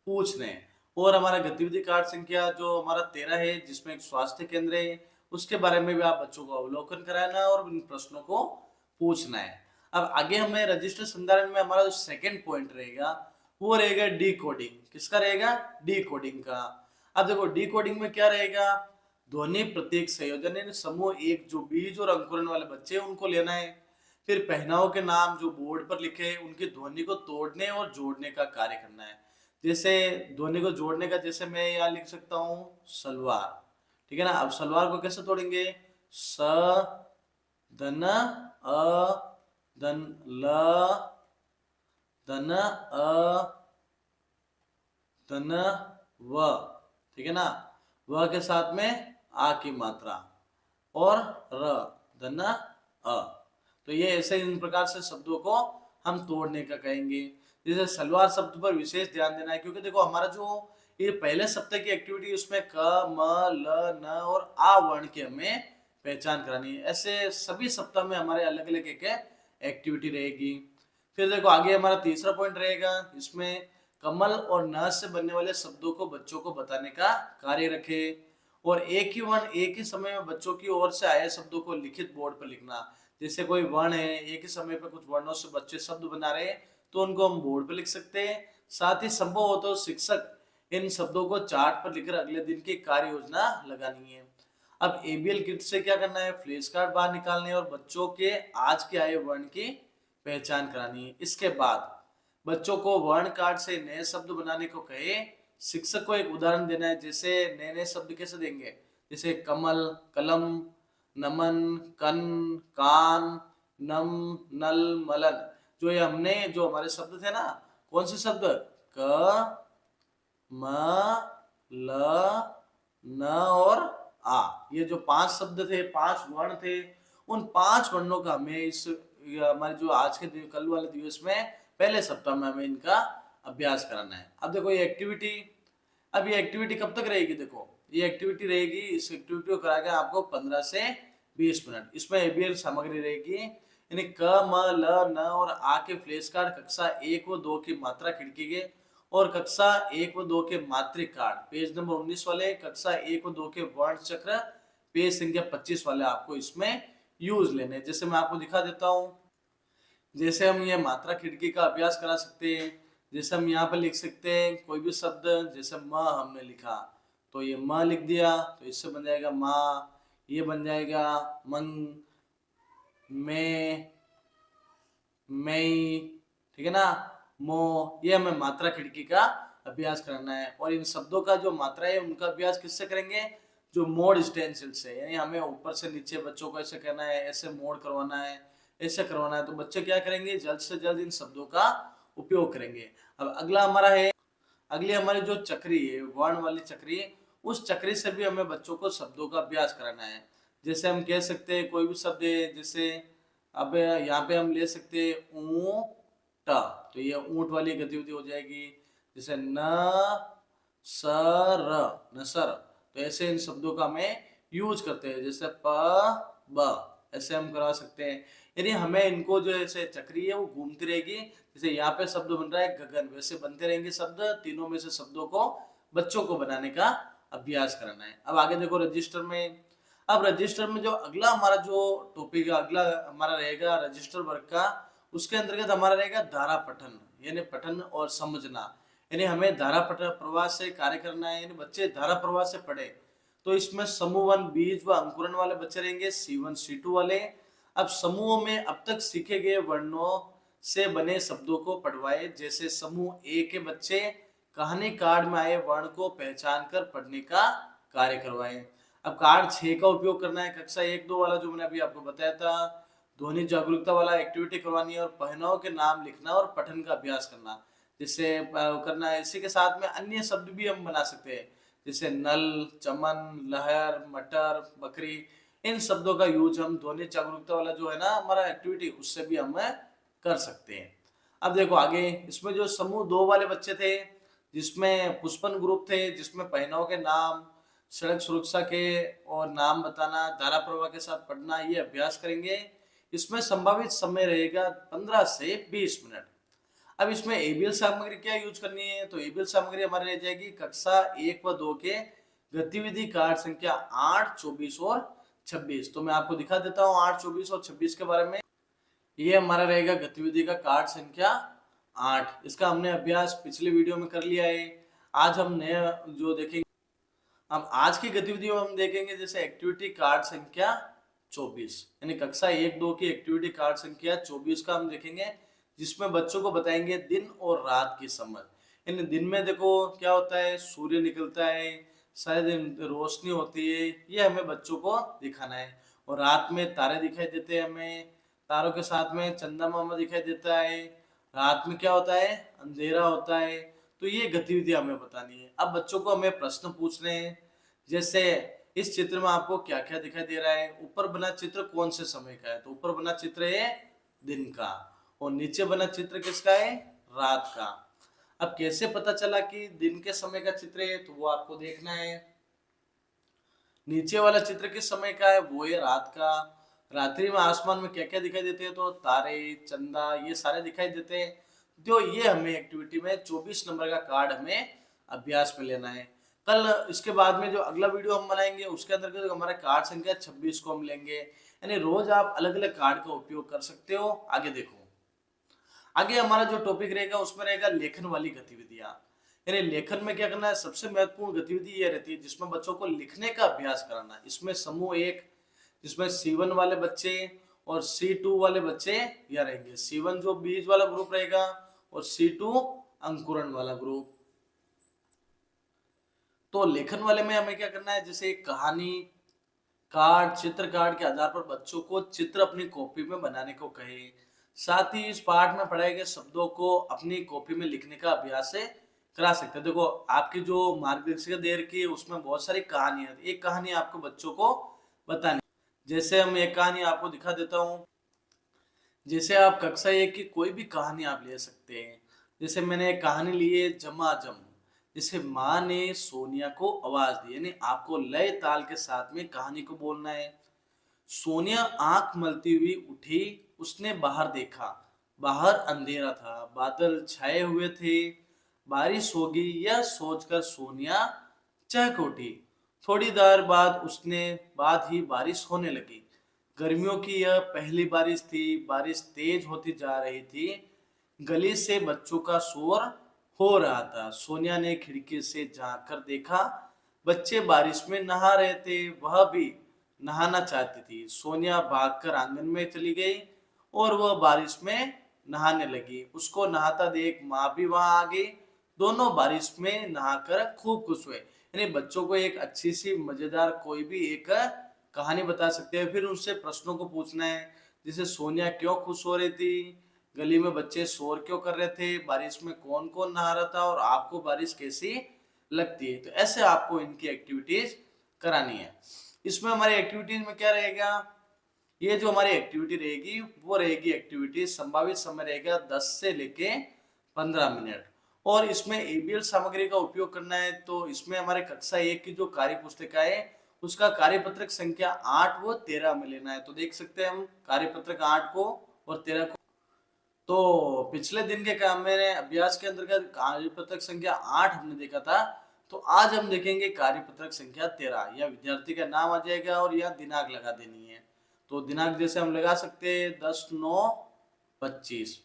पूछने हैं। और हमारा गतिविधि कार्ड संख्या जो हमारा 13 है, जिसमें एक स्वास्थ्य केंद्र है, उसके बारे में भी आप बच्चों को अवलोकन कराना है और इन प्रश्नों को पूछना है। अब आगे हमें रजिस्टर संधारण में हमारा जो सेकेंड पॉइंट रहेगा, वो रहेगा डी कोडिंग। किसका रहेगा, डी कोडिंग का। अब देखो, डी कोडिंग में क्या रहेगा, ध्वनि प्रतीक संयोजन, यानी समूह 1 जो बीज और अंकुरन वाले बच्चे हैं उनको लेना है। फिर पहनाव के नाम जो बोर्ड पर लिखे हैं, उनकी ध्वनि को तोड़ने और जोड़ने का कार्य करना है। जैसे ध्वनि को जोड़ने का, जैसे मैं यहाँ लिख सकता हूँ सलवार, ठीक है ना। अब सलवार को कैसे तोड़ेंगे, स धन अ धन ल धन अ धन व, ठीक है ना, व के साथ में आ की मात्रा, और र धन अ। तो ये ऐसे इन प्रकार से शब्दों को हम तोड़ने का कहेंगे। जैसे सलवार शब्द पर विशेष ध्यान देना है, क्योंकि देखो हमारा जो ये पहले सप्ताह की एक्टिविटी, उसमें क म ल न और आ वर्ण की हमें पहचान करानी है। ऐसे सभी सप्ताह में हमारे अलग अलग एक एक्टिविटी रहेगी। फिर देखो आगे हमारा तीसरा पॉइंट रहेगा, इसमें कमल और न से बनने वाले शब्दों को बच्चों को बताने का कार्य रखे, और एक ही वर्ण एक ही समय में बच्चों की ओर से आए शब्दों को लिखित बोर्ड पर लिखना। जैसे कोई वर्ण है, एक ही समय पर कुछ वर्णों से बच्चे शब्द बना रहे हैं, तो उनको हम बोर्ड पर लिख सकते हैं। साथ ही संभव हो तो शिक्षक इन शब्दों को चार्ट पर लिखकर अगले दिन की कार्य योजना लगानी है। अब एबीएल किट से क्या करना है, फ्लैश कार्ड बाहर निकालने और बच्चों के आज के आए वर्ण की पहचान करानी है। इसके बाद बच्चों को वर्ण कार्ड से नए शब्द बनाने को कहे, शिक्षक को एक उदाहरण देना है। जैसे नए नए शब्द कैसे देंगे, जैसे कमल, कलम, नमन, कन, कान, नम, नल, मलन। जो ये हमने जो हमारे शब्द थे ना, कौन से शब्द, क म ल न और आ, ये जो 5 शब्द थे, 5 वर्ण थे, उन 5 वर्णों का हमें इस हमारे जो आज के कल वाले दिवस में पहले सप्ताह में हमें इनका अभ्यास कराना है। अब देखो ये एक्टिविटी, अब ये एक्टिविटी कब तक रहेगी, देखो ये एक्टिविटी रहेगी, इस एक्टिविटी को करा के आपको 15 से 20 मिनट। इसमें एबीएल सामग्री रहेगी, यानी क म ल न और आ के फ्लैश कार्ड कक्षा 1 व 2 की मात्रा खिड़की के, और कक्षा 1 व 2 के मात्रिक कार्ड पेज नंबर 19 वाले, कक्षा 1 व 2 के वर्ण चक्र पेज संख्या 25 वाले आपको इसमें यूज लेने। जैसे मैं आपको दिखा देता हूँ, जैसे हम ये मात्रा खिड़की का अभ्यास करा सकते हैं। जैसे हम यहाँ पे लिख सकते हैं कोई भी शब्द, जैसे म हमने लिखा तो ये म लिख दिया, तो इससे बन जाएगा माँ, ये बन जाएगा मंग, में, मई, ठीक है ना, मो। ये हमें मात्रा खिड़की का अभ्यास करना है। और इन शब्दों का जो मात्रा है उनका अभ्यास किससे करेंगे, जो मोड स्टेंसिल से, यानी हमें ऊपर से नीचे बच्चों को ऐसे करना है, ऐसे मोड करवाना है, ऐसे करवाना है। तो बच्चे क्या करेंगे, जल्द से जल्द इन शब्दों का उपयोग करेंगे। अब अगला हमारा है, अगली हमारी जो चक्री है, वर्ण वाली चक्री, उस चक्री से भी हमें बच्चों को शब्दों का अभ्यास कराना है। जैसे हम कह सकते हैं कोई भी शब्द है, जैसे अब यहाँ पे हम ले सकते हैं ऊंट, तो ये ऊंट वाली गतिविधि हो जाएगी। जैसे न सर, नसर, तो ऐसे इन शब्दों का हमें यूज करते हैं। जैसे प ब, ऐसे हम करवा सकते हैं। यानी हमें इनको जो ऐसे चक्री है वो घूमती रहेगी। जैसे यहाँ पे शब्द बन रहा है गगन, वैसे बनते रहेंगे शब्द। तीनों में से शब्दों को बच्चों को बनाने का अभ्यास कराना है। अब आगे देखो रजिस्टर में। अब रजिस्टर में जो अगला हमारा जो टॉपिक है, अगला हमारा रहेगा रजिस्टर वर्ग का, उसके अंतर्गत हमारा रहेगा धारा पठन, यानी पठन और समझना। यानी हमें धारा पठन प्रवाह से कार्य करना है, यानी बच्चे धारा प्रवाह से पढ़े। तो इसमें समूह 1 बीज व अंकुरन वाले बच्चे रहेंगे, C1 C2 वाले। अब समूह में अब तक सीखे गए वर्णों से बने शब्दों को पढ़वाए। जैसे समूह ए के बच्चे कहानी कार्ड में आए वर्ण को पहचान कर पढ़ने का कार्य करवाए। अब कार्ड 6 का उपयोग करना है, कक्षा 1-2 वाला जो मैंने अभी आपको बताया था। ध्वनि जागरूकता वाला एक्टिविटी करवानी है और पहनाव के नाम लिखना और पठन का अभ्यास करना, जिससे करना है। इसी के साथ में अन्य शब्द भी हम बना सकते हैं, जैसे नल, चमन, लहर, मटर, बकरी। इन शब्दों का यूज हम ध्वनि जागरूकता वाला जो है ना हमारा एक्टिविटी, उससे भी हम कर सकते हैं। अब देखो आगे, इसमें जो समूह 2 वाले बच्चे थे, जिसमें पुष्पन ग्रुप थे, जिसमें पहनाव के नाम, सड़क सुरक्षा के और नाम बताना, धारा प्रवाह के साथ पढ़ना, ये अभ्यास करेंगे। इसमें संभावित समय रहेगा 15 से 20 मिनट। अब इसमें एबीएल सामग्री क्या यूज करनी है, तो एबीएल सामग्री हमारी रह जाएगी कक्षा 1 व 2 के गतिविधि कार्ड संख्या 8, 24 और 26। तो मैं आपको दिखा देता हूँ 8, 24 और 26 के बारे में। ये हमारा रहेगा गतिविधि का कार्ड संख्या 8। इसका हमने अभ्यास पिछले वीडियो में कर लिया है। आज हम नया जो देखेंगे, हम आज की गतिविधि में हम देखेंगे जैसे एक्टिविटी कार्ड संख्या 24, यानी कक्षा 1-2 की एक्टिविटी कार्ड संख्या 24 का हम देखेंगे, जिसमें बच्चों को बताएंगे दिन और रात की समझ। यानी दिन में देखो क्या होता है, सूर्य निकलता है, सारे दिन रोशनी होती है, ये हमें बच्चों को दिखाना है। और रात में तारे दिखाई देते हैं हमें, तारों के साथ में चंदा मामा दिखाई देता है। रात में क्या होता है, अंधेरा होता है। तो ये गतिविधि हमें बतानी है। अब बच्चों को हमें प्रश्न पूछने हैं, जैसे इस चित्र में आपको क्या क्या दिखाई दे रहा है। ऊपर बना चित्र कौन से समय का है, तो ऊपर बना चित्र है दिन का, और नीचे बना चित्र किसका है, रात का। अब कैसे पता चला कि दिन के समय का चित्र है, तो वो आपको देखना है। नीचे वाला चित्र किस समय का है, वो है रात का। रात्रि में आसमान में क्या क्या दिखाई देते हैं, तो तारे, चंदा, ये सारे दिखाई देते हैं। तो ये हमें एक्टिविटी में 24 नंबर का कार्ड हमें अभ्यास में लेना है। कल इसके बाद में जो अगला वीडियो हम बनाएंगे, उसके अंदर हमारा कार्ड संख्या 26 को हम लेंगे। यानी रोज आप अलग अलग कार्ड का उपयोग कर सकते हो। आगे देखो, आगे हमारा जो टॉपिक रहेगा उसमें रहेगा लेखन वाली गतिविधियां। यानी लेखन में क्या करना है, सबसे महत्वपूर्ण गतिविधि ये रहती है जिसमें बच्चों को लिखने का अभ्यास कराना है। इसमें समूह 1, जिसमें C1 वाले बच्चे और C2 वाले बच्चे यह रहेंगे। C1 जो बीज वाला ग्रुप रहेगा और C2 अंकुरण वाला ग्रुप। तो लेखन वाले में हमें क्या करना है, जैसे एक कहानी कार्ड, चित्र कार्ड के आधार पर बच्चों को चित्र अपनी कॉपी में बनाने को कहे। साथ ही इस पाठ में पढ़ाए गए शब्दों को अपनी कॉपी में लिखने का अभ्यास से करा सकते हैं। देखो आपकी जो मार्गदर्शिका दे रखी है उसमें बहुत सारी कहानियां, एक कहानी आपको बच्चों को बतानी। जैसे हम एक कहानी आपको दिखा देता हूँ। जैसे आप कक्षा 1 की कोई भी कहानी आप ले सकते हैं। जैसे मैंने एक कहानी ली है झमाझम। जैसे माँ ने सोनिया को आवाज दी, यानी आपको लय ताल के साथ में कहानी को बोलना है। सोनिया आंख मलती हुई उठी, उसने बाहर देखा। बाहर अंधेरा था, बादल छाए हुए थे, बारिश होगी यह सोचकर सोनिया चहक उठी। थोड़ी देर बाद ही बारिश होने लगी। गर्मियों की यह पहली बारिश थी। बारिश तेज होती जा रही थी। गली से बच्चों का शोर हो रहा था। सोनिया ने खिड़की से झांक कर देखा, बच्चे बारिश में नहा रहे थे। वह भी नहाना चाहती थी। सोनिया भागकर आंगन में चली गई और वह बारिश में नहाने लगी। उसको नहाता देख माँ भी वहां आ गई। दोनों बारिश में नहाकर खूब खुश हुए। यानी बच्चों को एक अच्छी सी मजेदार कोई भी एक कहानी बता सकते हैं, फिर उससे प्रश्नों को पूछना है, जैसे सोनिया क्यों खुश हो रही थी, गली में बच्चे शोर क्यों कर रहे थे, बारिश में कौन कौन नहा रहा था और आपको बारिश कैसी लगती है। तो ऐसे आपको इनकी एक्टिविटीज करानी है। इसमें हमारी एक्टिविटीज में क्या रहेगा, ये जो हमारी एक्टिविटी रहेगी वो रहेगी एक्टिविटी संभावित समय रहेगा 10 से लेके 15 मिनट। और इसमें एबीएल सामग्री का उपयोग करना है। तो इसमें हमारे कक्षा 1 की जो कार्य पुस्तिका है उसका कार्यपत्रक संख्या 8 व 13 में लेना है। तो देख सकते हैं हम कार्यपत्रक 8 को और 13 को। तो पिछले दिन के काम में अभ्यास के अंतर्गत कार्यपत्रक संख्या 8 हमने देखा था। तो आज हम देखेंगे कार्यपत्रक संख्या 13। यह विद्यार्थी का नाम आ जाएगा और यह दिनांक लगा देनी है। तो दिनांक जैसे हम लगा सकते हैं 10/9/25।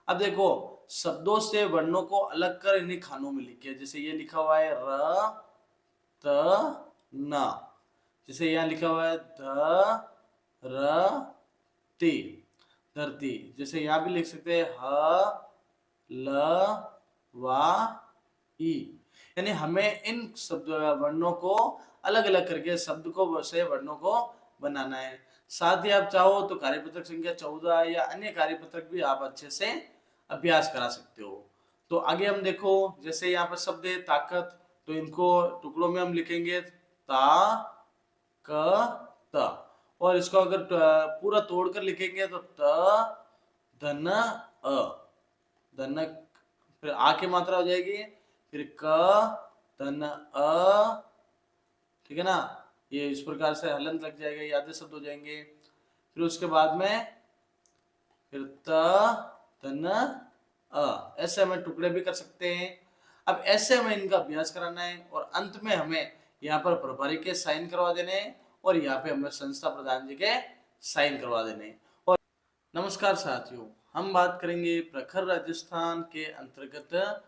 अब देखो, शब्दों से वर्णों को अलग कर इन्हीं खानों में लिखिए। जैसे ये लिखा हुआ है र त न, जैसे यहाँ लिखा हुआ है ध र ती, धरती। जैसे यहाँ भी लिख सकते हैं ह ल वा ई। यानी हमें इन शब्द वर्णों को अलग अलग करके शब्द को से वर्णों को बनाना है। साथ ही आप चाहो तो कार्यपत्रक संख्या 14 या अन्य कार्यपत्रक भी आप अच्छे से अभ्यास करा सकते हो। तो आगे हम देखो, जैसे यहाँ पर शब्द है ताकत, तो इनको टुकड़ों में हम लिखेंगे ता क त। और इसको अगर पूरा तोड़कर लिखेंगे तो त धन अ, धन, फिर आ की मात्रा हो जाएगी, फिर क धन अ, ठीक है ना। ये इस प्रकार से हलंत लग जाएगा, यादें शब्द हो जाएंगे। फिर उसके बाद में फिर त धन अ, ऐसे हमें टुकड़े भी कर सकते हैं। अब ऐसे हमें इनका अभ्यास कराना है और अंत में हमें यहाँ पर प्रभारी के साइन करवा देने हैं और यहाँ पे हमें संस्था प्रधान जी के साइन करवा देने हैं। और नमस्कार साथियों, हम बात करेंगे प्रखर राजस्थान के अंतर्गत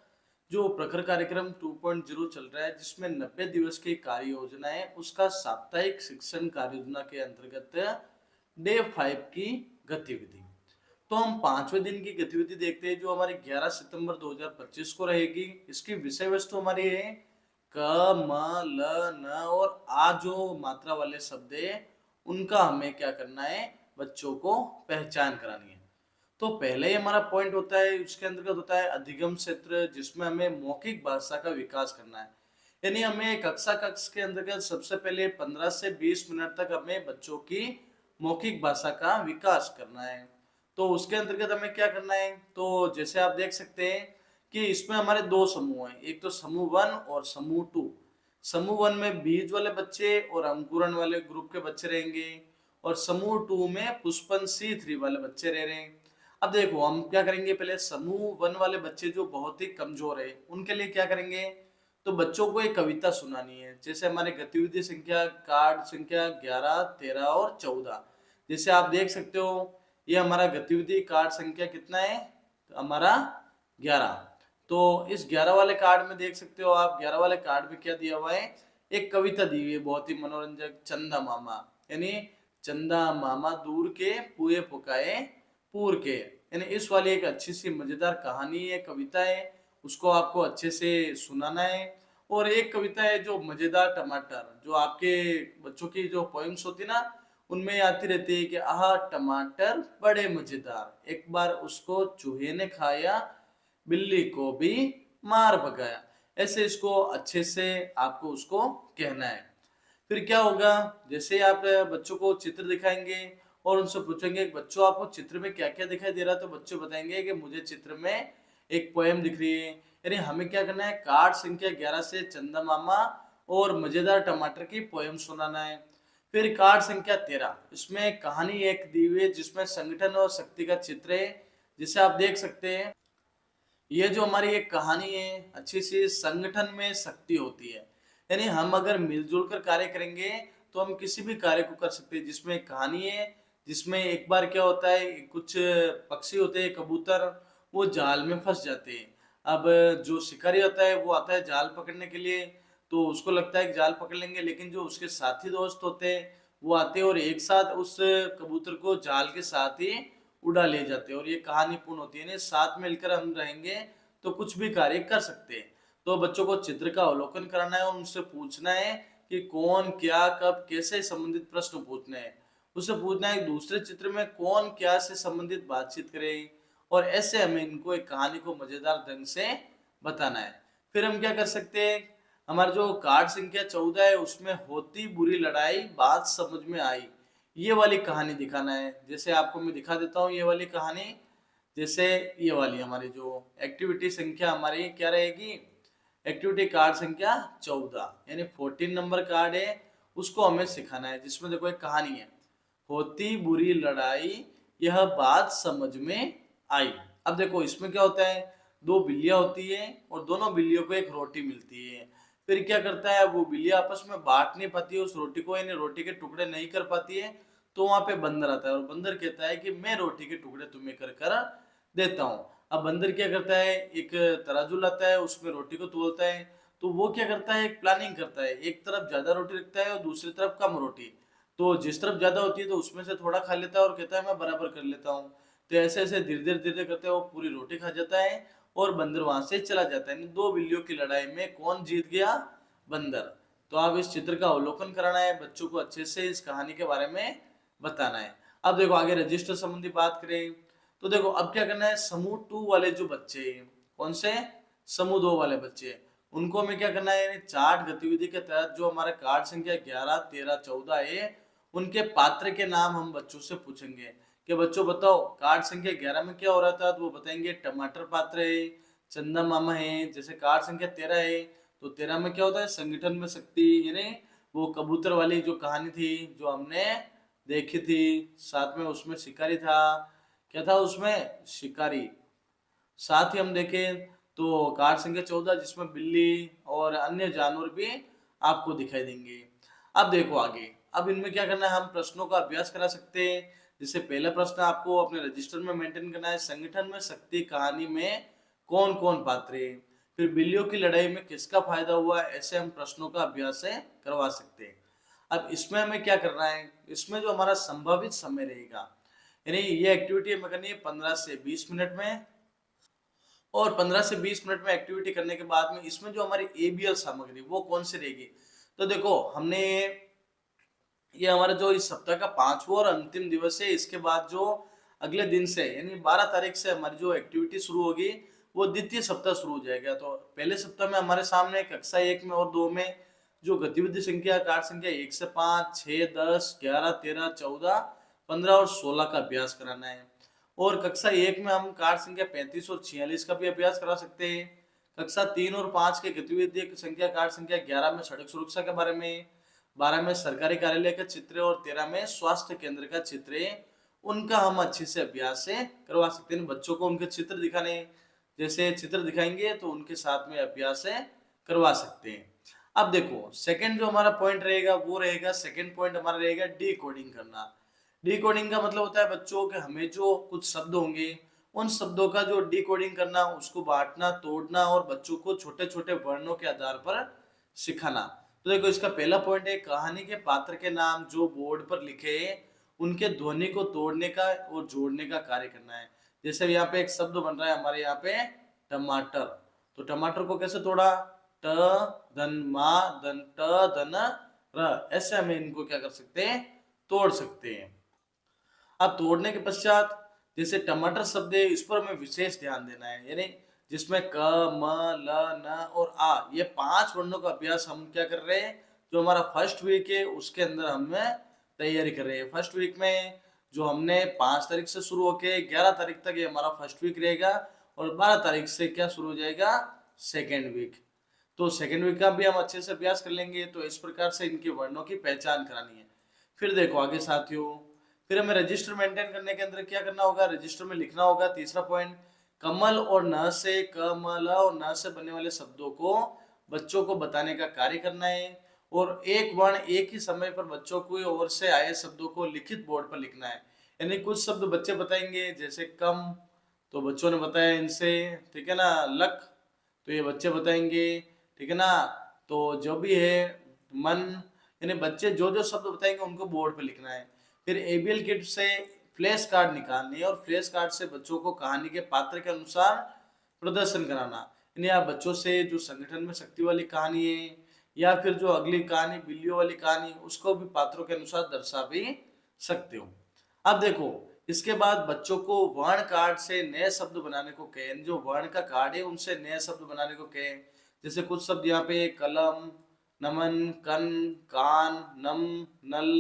जो प्रखर कार्यक्रम 2.0 चल रहा है, जिसमें 90 दिवस की कार्य योजना है, उसका साप्ताहिक शिक्षण कार्य योजना के अंतर्गत डे 5 की गतिविधि। तो हम 5वें दिन की गतिविधि देखते हैं, जो हमारी 11 सितंबर 2025 को रहेगी। इसकी विषय वस्तु हमारी है क म ल न और आ जो मात्रा वाले शब्द है उनका हमें क्या करना है, बच्चों को पहचान करानी है। तो पहले ही हमारा पॉइंट होता है, उसके अंतर्गत होता है अधिगम क्षेत्र, जिसमें हमें मौखिक भाषा का विकास करना है। यानी हमें कक्षा कक्ष के अंतर्गत सबसे पहले 15 से 20 मिनट तक हमें बच्चों की मौखिक भाषा का विकास करना है। तो उसके अंतर्गत हमें क्या करना है, तो जैसे आप देख सकते हैं कि इसमें हमारे दो समूह हैं, एक तो समूह 1 और समूह 2। समूह 1 में बीज वाले बच्चे और अंकुरण वाले ग्रुप के बच्चे रहेंगे और समूह 2 में पुष्पन C3 वाले बच्चे रह रहे हैं। अब देखो हम क्या करेंगे, पहले समूह 1 वाले बच्चे जो बहुत ही कमजोर है उनके लिए क्या करेंगे, तो बच्चों को एक कविता सुनानी है। जैसे हमारे गतिविधि संख्या कार्ड संख्या 11, 13 और 14। जैसे आप देख सकते हो ये हमारा गतिविधि कार्ड संख्या कितना है, तो हमारा 11। तो इस 11 वाले कार्ड में देख सकते हो आप, 11 वाले कार्ड में क्या दिया हुआ है, एक कविता दी हुई है बहुत ही मनोरंजक, चंदा मामा। यानी चंदा मामा दूर के पुए पुकाए पूर के। यानी इस वाली एक अच्छी सी मजेदार कहानी है, कविता है, उसको आपको अच्छे से सुनाना है। और एक कविता है जो मजेदार टमाटर, जो आपके बच्चों की जो पोएम्स होती ना उनमें आती रहती है कि आह टमाटर बड़े मजेदार, एक बार उसको चूहे ने खाया, बिल्ली को भी मार भगाया। ऐसे इसको अच्छे से आपको उसको कहना है। फिर क्या होगा, जैसे आप बच्चों को चित्र दिखाएंगे और उनसे पूछेंगे बच्चों आपको चित्र में क्या क्या दिखाई दे रहा है, तो बच्चे बताएंगे कि मुझे चित्र में एक पोएम दिख रही है। यानी हमें क्या करना है, कार्ड संख्या 11 से चंदा मामा और मजेदार टमाटर की पोएम सुनाना है। फिर कार्ड संख्या 13, इसमें कहानी एक दी हुई है जिसमें संगठन और शक्ति का चित्र है। जिसे आप देख सकते हैं ये जो हमारी एक कहानी है अच्छी सी, संगठन में शक्ति होती है। यानी हम अगर मिलजुल कर कार्य करेंगे तो हम किसी भी कार्य को कर सकते हैं, जिसमें एक कहानी है, जिसमें एक बार क्या होता है, कुछ पक्षी होते हैं, कबूतर, वो जाल में फंस जाते हैं। अब जो शिकारी होता है वो आता है जाल पकड़ने के लिए, तो उसको लगता है कि जाल पकड़ लेंगे, लेकिन जो उसके साथी दोस्त होते हैं वो आते हैं और एक साथ उस कबूतर को जाल के साथ ही उड़ा ले जाते हैं, और ये कहानी पूर्ण होती है। साथ मिलकर हम रहेंगे तो कुछ भी कार्य कर सकते हैं। तो बच्चों को चित्र का अवलोकन कराना है और उनसे पूछना है कि कौन क्या कब कैसे संबंधित प्रश्न पूछने हैं। उससे पूछना है दूसरे चित्र में कौन क्या से संबंधित बातचीत करे, और ऐसे हमें इनको एक कहानी को मजेदार ढंग से बताना है। फिर हम क्या कर सकते हैं, हमारा जो कार्ड संख्या 14 है उसमें होती बुरी लड़ाई बात समझ में आई, ये वाली कहानी दिखाना है। जैसे आपको मैं दिखा देता हूँ ये वाली कहानी। जैसे ये वाली हमारी जो एक्टिविटी संख्या हमारी क्या रहेगी, एक्टिविटी कार्ड संख्या 14 यानी 14 नंबर कार्ड है, उसको हमें सिखाना है। जिसमें देखो एक कहानी है, होती बुरी लड़ाई यह बात समझ में आई। अब देखो इसमें क्या होता है, दो बिल्लियां होती है और दोनों बिल्लियों को एक रोटी मिलती है। फिर क्या करता है, वो बिल्लियां आपस में बांट नहीं पाती है उस रोटी को, यानी रोटी के टुकड़े नहीं कर पाती है। तो वहां पे बंदर आता है और बंदर कहता है कि मैं रोटी के टुकड़े तुम्हें कर कर देता हूँ। अब बंदर क्या करता है, एक तराजू लाता है, उसमें रोटी को तोलता है। तो वो क्या करता है, एक प्लानिंग करता है, एक तरफ ज्यादा रोटी रखता है और दूसरी तरफ कम रोटी। तो जिस तरफ ज्यादा होती है तो उसमें से थोड़ा खा लेता है और कहता है मैं बराबर कर लेता हूँ। तो ऐसे ऐसे धीरे धीरे करते वो पूरी रोटी खा जाता है और बंदर वहां से चला जाता है। दो बिल्लियों की लड़ाई में कौन जीत गया, बंदर। तो आप इस चित्र का अवलोकन कराना है, बच्चों को अच्छे से इस कहानी के बारे में बताना है। अब देखो आगे रजिस्टर संबंधी बात करें तो देखो अब क्या करना है, समूह 2 वाले जो बच्चे हैं, कौन से, समूह 2 वाले बच्चे, उनको हमें क्या करना है, यानी चार्ट गतिविधि के तहत जो हमारा कार्ड संख्या 11 13 14 है, उनके पात्र के नाम हम बच्चों से पूछेंगे कि बच्चों बताओ कार्ड संख्या 11 में क्या हो रहा था, तो वो बताएंगे टमाटर पात्र है, चंदा मामा है। जैसे कार्ड संख्या 13 है तो 13 में क्या होता है, संगठन में शक्ति, यानी वो कबूतर वाली जो कहानी थी जो हमने देखी थी, साथ में उसमें शिकारी था, क्या था उसमें, शिकारी। साथ ही हम देखें तो कार्ड संख्या 14 जिसमें बिल्ली और अन्य जानवर भी आपको दिखाई देंगे। अब देखो आगे, अब इनमें क्या करना है, हम प्रश्नों का अभ्यास करा सकते हैं। जैसे पहला प्रश्न आपको अपने रजिस्टर में मेंटेन करना है, संगठन में शक्ति कहानी में कौन कौन पात्र है। फिर बिल्लियों की लड़ाई में किसका फायदा हुआ, ऐसे हम प्रश्नों का अभ्यास है करवा सकते हैं। अब इसमें हमें क्या करना है, इसमें जो हमारा संभावित समय रहेगा, यानी ये एक्टिविटी हमें करनी है 15 से 20 मिनट में, और 15 से 20 मिनट में एक्टिविटी करने के बाद में इसमें जो हमारी एबीएल सामग्री वो कौन सी रहेगी। तो देखो हमने ये हमारा जो इस सप्ताह का 5वां और अंतिम दिवस है, इसके बाद जो अगले दिन से यानी 12 तारीख से हमारी जो एक्टिविटी शुरू होगी वो द्वितीय सप्ताह शुरू हो जाएगा। तो पहले सप्ताह में हमारे सामने कक्षा 1 में और 2 में जो गतिविधि संख्या कार्ड संख्या 1 से 5 6 10 11 13 14 15 और 16 का अभ्यास कराना है। और कक्षा 1 में हम कार्ड संख्या 35 और 46 का भी अभ्यास करा सकते हैं। कक्षा 3 और 5 के गतिविधि संख्या कार्ड संख्या 11 में सड़क सुरक्षा के बारे में, 12 में सरकारी कार्यालय का चित्र और 13 में स्वास्थ्य केंद्र का चित्र है, उनका हम अच्छे से अभ्यास से करवा सकते हैं। बच्चों को उनके चित्र दिखाने, जैसे चित्र दिखाएंगे तो उनके साथ में अभ्यास से करवा सकते हैं। अब देखो सेकंड जो हमारा पॉइंट रहेगा वो रहेगा, सेकंड पॉइंट हमारा रहेगा डी कोडिंग करना। डी कोडिंग का मतलब होता है बच्चों के हमें जो कुछ शब्द होंगे उन शब्दों का जो डी कोडिंग करना, उसको बांटना तोड़ना और बच्चों को छोटे छोटे वर्णों के आधार पर सिखाना। तो देखो इसका पहला पॉइंट है, कहानी के पात्र के नाम जो बोर्ड पर लिखे हैं उनके ध्वनि को तोड़ने का और जोड़ने का कार्य करना है। जैसे यहाँ पे एक शब्द बन रहा है हमारे यहाँ पे टमाटर, तो टमाटर को कैसे तोड़ा, ट धन मा धन ट धन र, ऐसे हमें इनको क्या कर सकते हैं, तोड़ सकते हैं। अब तोड़ने के पश्चात जैसे टमाटर शब्द है इस पर हमें विशेष ध्यान देना है, यानी जिसमें क म ल न और आ ये 5 वर्णों का अभ्यास हम क्या कर रहे हैं, जो हमारा फर्स्ट वीक है उसके अंदर हमें तैयारी कर रहे हैं। फर्स्ट वीक में जो हमने 5 तारीख से शुरू होके 11 तारीख तक ये हमारा फर्स्ट वीक रहेगा, और 12 तारीख से क्या शुरू हो जाएगा, सेकेंड वीक। तो सेकेंड वीक का भी हम अच्छे से अभ्यास कर लेंगे। तो इस प्रकार से इनके वर्णों की पहचान करानी है। फिर देखो आगे साथियों, फिर हमें रजिस्टर मेंटेन करने के अंदर क्या करना होगा, रजिस्टर में लिखना होगा तीसरा पॉइंट, कमल और न से, कमल और न से बनने वाले शब्दों को बच्चों को बताने का कार्य करना है और एक वर्ण एक ही समय पर बच्चों की ओर से आए शब्दों को लिखित बोर्ड पर लिखना है। यानी कुछ शब्द बच्चे बताएंगे जैसे कम, तो बच्चों ने बताया इनसे, ठीक है ना, लक, तो ये बच्चे बताएंगे, ठीक है ना, तो जो भी है मन, यानी बच्चे जो जो शब्द बताएंगे उनको बोर्ड पे लिखना है। फिर एबीएल किट से फ्लैश कार्ड निकालनी है और फ्लैश कार्ड से बच्चों को कहानी के पात्र के अनुसार प्रदर्शन कराना। यानी आप बच्चों से जो संगठन में शक्ति वाली कहानी है या फिर जो अगली कहानी बिल्लियों वाली कहानी, उसको भी पात्रों के अनुसार दर्शा भी सकते हो। अब देखो, इसके बाद बच्चों को वर्ण कार्ड से नए शब्द बनाने को कहें, जो वर्ण का कार्ड है उनसे नए शब्द बनाने को कहें। जैसे कुछ शब्द यहाँ पे कलम, नमन, कन, कान, नम, नल,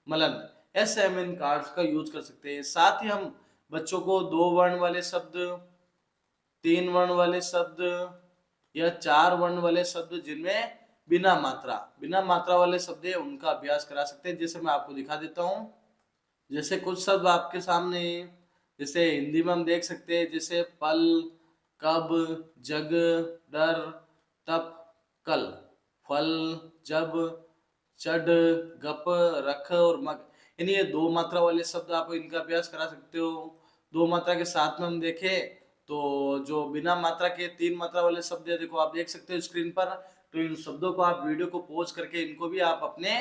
मलन, ऐसे हम इन कार्ड्स का यूज कर सकते हैं। साथ ही हम बच्चों को 2 वर्ण वाले शब्द, 3 वर्ण वाले शब्द या 4 वर्ण वाले शब्द जिनमें बिना मात्रा वाले शब्द है उनका अभ्यास करा सकते हैं। जैसे मैं आपको दिखा देता हूँ, जैसे कुछ शब्द आपके सामने, जैसे हिंदी में हम देख सकते हैं, जैसे पल, कब, जग, डर, तप, कल, फल, जब, चढ़, गप, रख और मग, यानी ये 2 मात्रा वाले शब्द आप इनका अभ्यास करा सकते हो। 2 मात्रा के साथ में हम देखें तो जो बिना मात्रा के 3 मात्रा वाले शब्द है, देखो आप देख सकते हो स्क्रीन पर। तो इन शब्दों को आप वीडियो को पॉज करके इनको भी आप अपने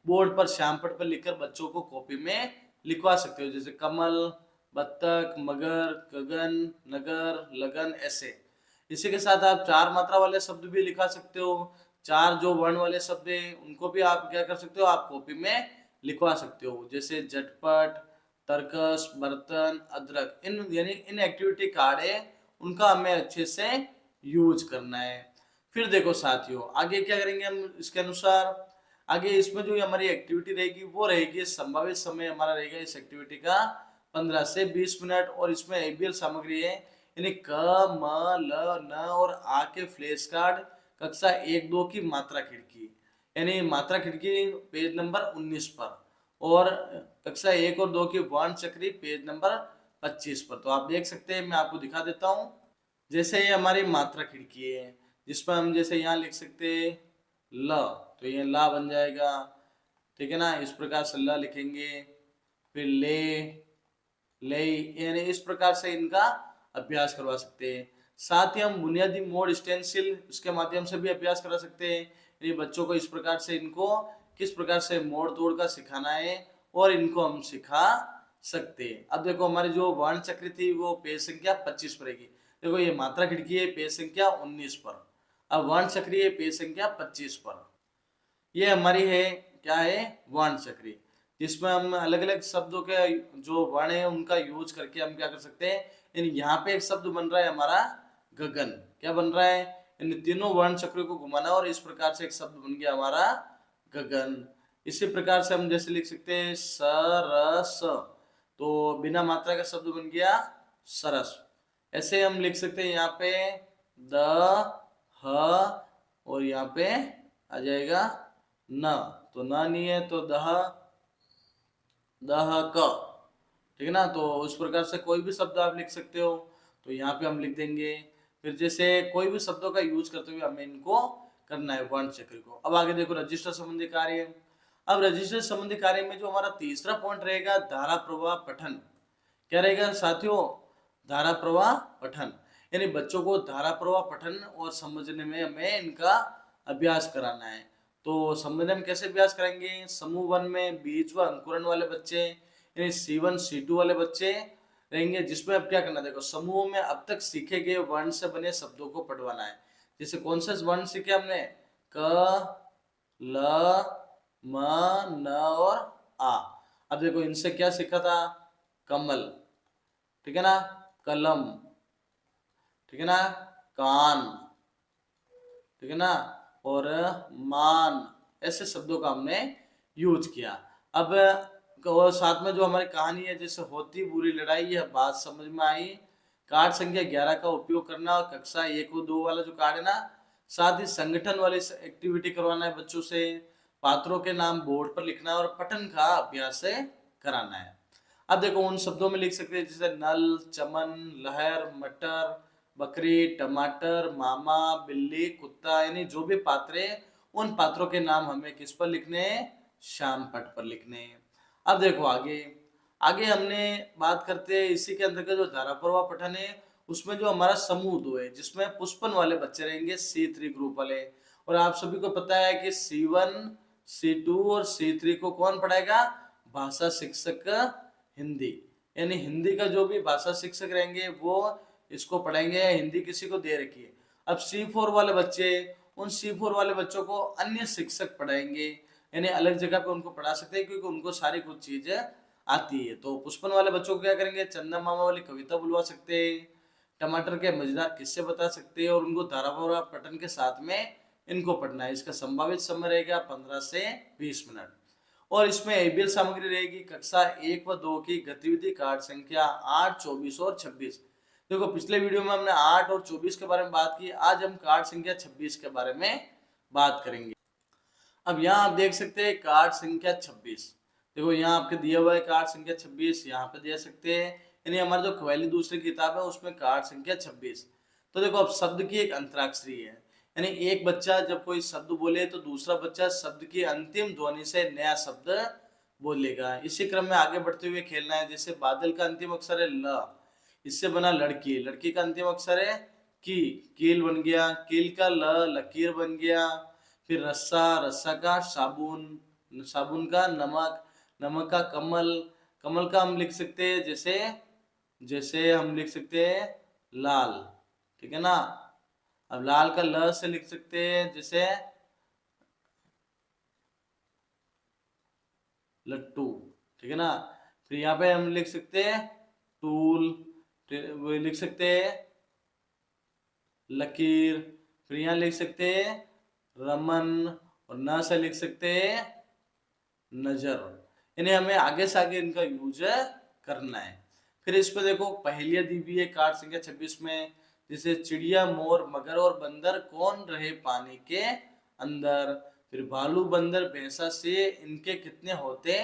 बोर्ड पर श्यामपट्ट पर लिखकर बच्चों को कॉपी में लिखवा सकते हो। जैसे कमल, बत्तख, मगर, गगन, नगर, लगन, ऐसे। इसी के साथ आप 4 मात्रा वाले शब्द भी लिखा सकते हो। 4 जो वर्ण वाले शब्द है उनको भी आप क्या कर सकते हो, आप कॉपी में लिखवा सकते हो। जैसे झटपट, तरकस, बर्तन, अदरक, इन यानी इन एक्टिविटी कार्ड है उनका हमें अच्छे से यूज करना है। फिर देखो साथियों, आगे क्या करेंगे हम इसके अनुसार, आगे इसमें जो हमारी एक्टिविटी रहेगी वो रहेगी, संभावित समय हमारा रहेगा इस एक्टिविटी का 15 से 20 मिनट। और इसमें एबीएल सामग्री है, यानी क, म, ल, न और आ के फ्लैश कार्ड, कक्षा 1-2 की मात्रा खिड़की, यानी मात्रा खिड़की पेज नंबर 19 पर, और कक्षा 1 और 2 की वर्ण चक्री पेज नंबर 25 पर। तो आप देख सकते हैं, मैं आपको दिखा देता हूँ। जैसे ये हमारी मात्रा खिड़की है जिसमें हम जैसे यहाँ लिख सकते हैं ल, तो ये ला बन जाएगा, ठीक है ना, इस प्रकार से ल लिखेंगे। फिर ले, यानी इस प्रकार से इनका अभ्यास करवा सकते हैं। साथ ही हम बुनियादी मोड स्टेंसिल इसके माध्यम से भी अभ्यास करा सकते हैं, यानी बच्चों को इस प्रकार से इनको किस प्रकार से मोड़ तोड़ का सिखाना है और इनको हम सिखा सकते हैं। अब देखो हमारी जो वर्ण चक्र थी वो पेज संख्या 25 पर रहेगी। देखो ये मात्रा खिड़की है पेज संख्या 19 पर, अब वर्ण चक्री है पेज संख्या 25 पर। ये हमारी है क्या है, वर्ण चक्री, जिसमें हम अलग अलग शब्दों के जो वर्ण है उनका यूज करके हम क्या कर सकते हैं। यानी यहाँ पे एक शब्द बन रहा है हमारा गगन, क्या बन रहा है, इन तीनों वर्ण चक्रों को घुमाना और इस प्रकार से एक शब्द बन गया हमारा गगन। इसी प्रकार से हम जैसे लिख सकते हैं सरस, तो बिना मात्रा का शब्द बन गया सरस। ऐसे हम लिख सकते हैं यहाँ पे द, ह, और यहाँ पे आ जाएगा न, तो न नहीं है तो दह, दह क, ठीक है ना। तो उस प्रकार से कोई भी शब्द आप लिख सकते हो, तो यहाँ पे हम लिख देंगे। फिर जैसे कोई भी शब्दों का यूज करते हुए हमें इनको करना है वर्ण चक्र को। अब आगे देखो रजिस्टर संबंधी कार्य। अब रजिस्टर संबंधी कार्य में जो हमारा तीसरा पॉइंट रहेगा धारा प्रवाह पठन, क्या रहेगा साथियों, धारा प्रवाह पठन, यानी बच्चों को धारा प्रवाह पठन और समझने में हमें इनका अभ्यास कराना है। तो समझने में कैसे अभ्यास करेंगे, समूह 1 में बीज व अंकुरण वाले बच्चे यानी C1 C2 वाले बच्चे रहेंगे, जिसमें अब क्या करना, देखो समूह में अब तक सीखे गए वर्ण से बने शब्दों को पढ़वाना है। जैसे कौन से वर्ण सीखे हमने, क, ल, म, न और आ। अब देखो इनसे क्या सीखा था, कमल, ठीक है ना, कलम, ठीक है ना, कान, ठीक है ना, और मान, ऐसे शब्दों का हमने यूज किया। अब और साथ में जो हमारी कहानी है, जैसे होती बुरी लड़ाई, यह बात समझ में आई, कार्ड संख्या 11 का उपयोग करना, और कक्षा 1 और 2 वाला जो कार्ड है ना, साथ ही संगठन वाली एक्टिविटी करवाना है बच्चों से, पात्रों के नाम बोर्ड पर लिखना है और पठन का अभ्यास कराना है। अब देखो उन शब्दों में लिख सकते हैं जैसे नल, चमन, लहर, मटर, बकरी, टमाटर, मामा, बिल्ली, कुत्ता, यानी जो भी पात्र है उन पात्रों के नाम हमें किस पर लिखने हैं? श्याम पट पर लिखने हैं। अब देखो आगे, आगे हमने बात करते हैं इसी के अंतर्गत जो धाराप्रवाह पठन है, उसमें जो हमारा समूह 2 है जिसमें पुष्पन वाले बच्चे रहेंगे C3 ग्रुप वाले। और आप सभी को पता है कि C1, C2 और C3 को कौन पढ़ाएगा? भाषा शिक्षक हिंदी। यानी हिंदी का जो भी भाषा शिक्षक रहेंगे वो इसको पढ़ाएंगे, हिंदी किसी को दे रखी है। अब C4 वाले बच्चे, उन C4 वाले बच्चों को अन्य शिक्षक पढ़ाएंगे, यानी अलग जगह पे उनको पढ़ा सकते हैं क्योंकि उनको सारी कुछ चीजें आती है। तो पुष्पन वाले बच्चों को क्या करेंगे? चंदा मामा वाली कविता बुलवा सकते हैं, टमाटर के मजेदार किस्से बता सकते हैं और उनको धारावाहिक पठन के साथ में इनको पढ़ना है। इसका संभावित समय रहेगा 15 से 20 मिनट। और इसमें एबीएल सामग्री रहेगी कक्षा 1 व 2 की गतिविधि कार्ड संख्या 8, 24 और 26। देखो पिछले वीडियो में हमने 8 और 24 के बारे में बात की, आज हम कार्ड संख्या 26 के बारे में बात करेंगे। अब यहाँ आप देख सकते हैं कार्ड संख्या 26। देखो यहाँ आपके दिया हुआ है कार्ड संख्या 26, यहाँ पे दे सकते हैं। यानी हमारा जो कव्वाली दूसरी किताब है उसमें कार्ड संख्या 26। तो देखो अब शब्द की एक अंतराक्षरी है, यानी एक बच्चा जब कोई शब्द बोले तो दूसरा बच्चा शब्द की अंतिम ध्वनि से नया शब्द बोलेगा। इसी क्रम में आगे बढ़ते हुए खेलना है। जैसे बादल का अंतिम अक्षर है ल, इससे बना लड़की, लड़की का अंतिम अक्षर है की, कील बन गया, कील का ल, लकीर बन गया। फिर रस्सा, रस्सा का साबुन, साबुन का नमक, नमक का कमल, कमल का हम लिख सकते हैं जैसे, जैसे हम लिख सकते हैं लाल, ठीक है ना। अब लाल का ल से लिख सकते हैं जैसे लट्टू, ठीक है ना। फिर यहाँ पे हम लिख सकते हैं टूल, वो लिख सकते हैं लकीर। फिर यहाँ लिख सकते हैं रमन और न से लिख सकते हैं नजर। यानी हमें आगे से आगे इनका यूज करना है। फिर इस पे देखो पहेलियां दी हुई है कार्ड संख्या 26 में, जैसे चिड़िया, मोर, मगर और बंदर कौन रहे पानी के अंदर। फिर भालू, बंदर, भैंसा से इनके कितने होते